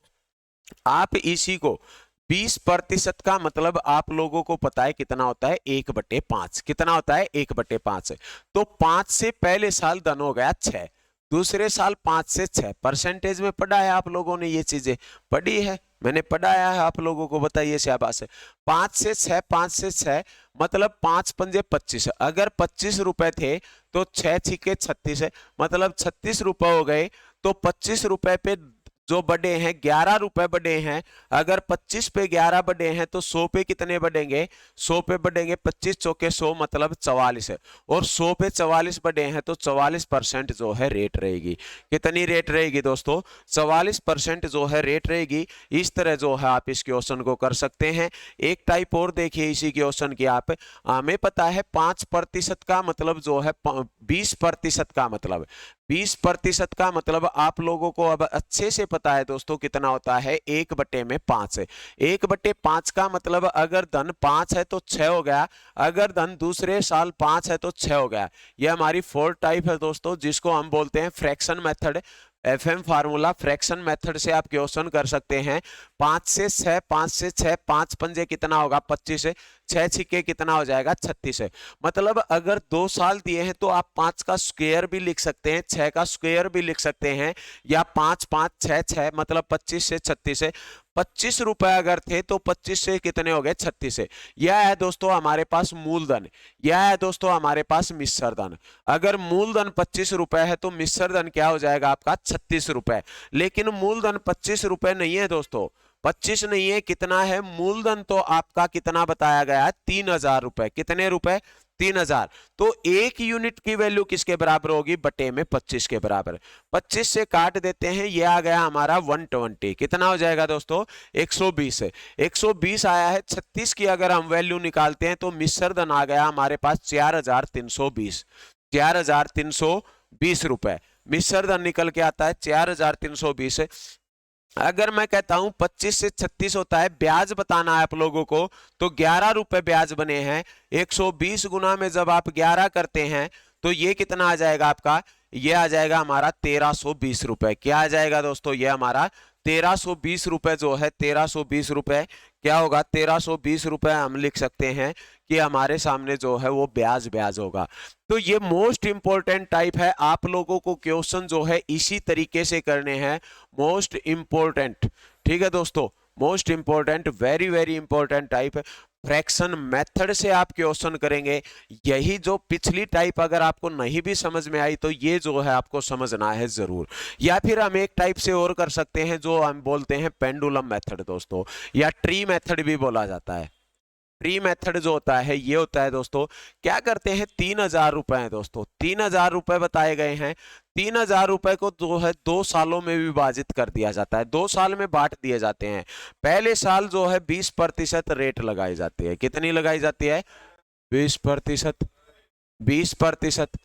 आप इसी को 20% का मतलब आप लोगों को पता है कितना होता है 1/5। कितना होता है 1/5 है। तो 5 से पहले साल धन हो गया 6, दूसरे साल 5 से 6। परसेंटेज में पढ़ा है आप लोगों ने, ये चीजें पढ़ी है, मैंने पढ़ाया है आप लोगों को, बताइए शाबाश है। 5 से 6, 5 से 6 मतलब 5 पंजे 25। अगर 25 रुपए थे तो 6 छिके 36 है, मतलब 36 रुपए हो गए। तो 25 रुपए पे जो बढ़े हैं 11 रुपए बढ़े हैं। अगर 25 पे 11 बढ़े हैं तो 100 पे कितने बढ़ेंगे 100 पे बढ़ेंगे 25 चौके 100 मतलब 44 है। और 100 पे 44 बढ़े हैं तो 44% जो है रेट रहेगी। कितनी रेट रहेगी दोस्तों 44% जो है रेट रहेगी। इस तरह जो है आप इस क्वेश्चन को कर सकते हैं। एक टाइप और देखिए इसी क्वेश्चन की आप, हमें पता है 5% का मतलब जो है 20% का मतलब 20% का मतलब आप लोगों को अब अच्छे से पता है दोस्तों कितना होता है 1/5 है। 1/5 का मतलब अगर धन 5 है तो 6 हो गया, अगर धन दूसरे साल 5 है तो 6 हो गया। यह हमारी फोर्थ टाइप है दोस्तों, जिसको हम बोलते हैं fraction method. FM formula fraction method से आप क्वेश्चन कर सकते हैं। 5 से 6, 5 से 6, 5 पंजे कितना होगा 25 है, 6 छिक्के कितना हो जाएगा 36 है। मतलब अगर 2 साल दिए हैं तो आप 5 का स्क्वायर भी लिख सकते हैं, 6 का स्क्वायर भी लिख सकते हैं, या 5 5 6 6 मतलब 25 से 36 है। 25 रुपए अगर थे तो 25 से कितने हो गए 36 है। यह है दोस्तों हमारे पास मूलधन, यह है दोस्तों हमारे पास मिश्र धन। अगर मूलधन 25 रुपए है तो मिश्र धन क्या हो जाएगा आपका 36 रुपए। लेकिन मूलधन 25 रुपए नहीं है दोस्तों, 25 नहीं है, कितना है मूलधन तो आपका कितना बताया गया है 3000 रुपए। कितने रुपए 3000। तो एक यूनिट की वैल्यू किसके बराबर होगी बटे में 25 के बराबर। 25 से काट देते हैं, ये आ गया हमारा 120। कितना हो जाएगा दोस्तों 120 है। 120 आया है। 36 की अगर हम वैल्यू निकालते हैं तो मिश्र धन आ गया हमारे पास 4320, 4320 रुपए मिश्र धन निकल के आता है 4320। अगर मैं कहता हूं 25 से 36 होता है, ब्याज बताना है आप लोगों को, तो 11 रुपए ब्याज बने हैं। 120 गुना में जब आप 11 करते हैं तो ये कितना आ जाएगा आपका, ये आ जाएगा हमारा 1320 रुपए। क्या आ जाएगा दोस्तों ये हमारा 1320 रुपए जो है 1320 रुपए क्या होगा 1320 रुपए हम लिख सकते हैं कि हमारे सामने जो है वो ब्याज ब्याज होगा। तो ये मोस्ट इंपॉर्टेंट टाइप है, आप लोगों को क्वेश्चन जो है इसी तरीके से करने हैं। मोस्ट इंपॉर्टेंट, ठीक है दोस्तों, most important, very very important type है। फ्रैक्शन मेथड से आप क्वेश्चन करेंगे। यही जो पिछली टाइप अगर आपको नहीं भी समझ में आई तो ये जो है आपको समझना है जरूर। या फिर हम एक टाइप से और कर सकते हैं जो हम बोलते हैं पेंडुलम मेथड दोस्तों, या ट्री मेथड भी बोला जाता है। ट्री मेथड जो होता है ये होता है दोस्तों, क्या करते हैं 3000 रुपए हैं दोस्तों, 3000 रुपए बताए गए हैं। 3000 रुपए को जो है 2 सालों में विभाजित कर दिया जाता है, 2 साल में बांट दिए जाते हैं। पहले साल जो है 20% रेट लगाई जाती है। कितनी लगाई जाती है 20%। 20%,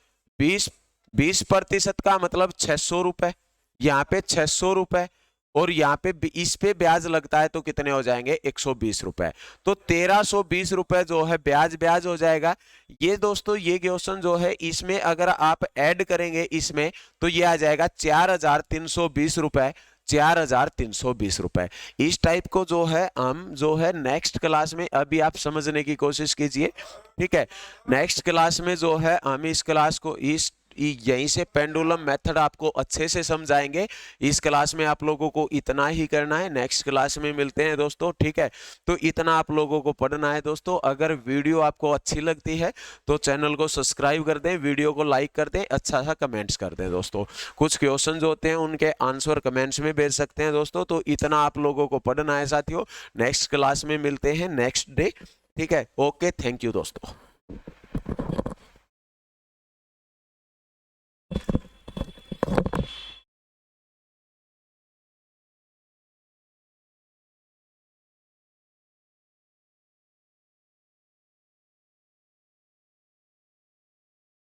20% का मतलब 600 रुपए, यहाँ पे 600 रुपए, और यहाँ पे इस पे ब्याज लगता है तो कितने हो जाएंगे 120 रुपए। तो 1320 रुपए जो है ब्याज हो जाएगा। ये दोस्तों ये क्वेश्चन जो है इसमें अगर आप ऐड करेंगे इसमें तो ये आ जाएगा 4320 रुपए, 4320 रुपए। इस टाइप को जो है हम जो है नेक्स्ट क्लास में अभी आप समझने की कोशिश कीजिए, ठीक है। नेक्स्ट क्लास में जो है हम इस क्लास को यहीं से पेंडुलम मेथड आपको अच्छे से समझाएंगे। इस क्लास में आप लोगों को इतना ही करना है, नेक्स्ट क्लास में मिलते हैं दोस्तों, ठीक है। तो इतना आप लोगों को पढ़ना है दोस्तों। अगर वीडियो आपको अच्छी लगती है तो चैनल को सब्सक्राइब कर दें, वीडियो को लाइक कर दें, अच्छा सा कमेंट्स कर दें दोस्तों। कुछ क्वेश्चन होते हैं उनके आंसर कमेंट्स में भेज सकते हैं दोस्तों। तो इतना आप लोगों को पढ़ना है साथियों। नेक्स्ट क्लास में मिलते हैं नेक्स्ट डे, ठीक है। ओके, थैंक यू दोस्तों।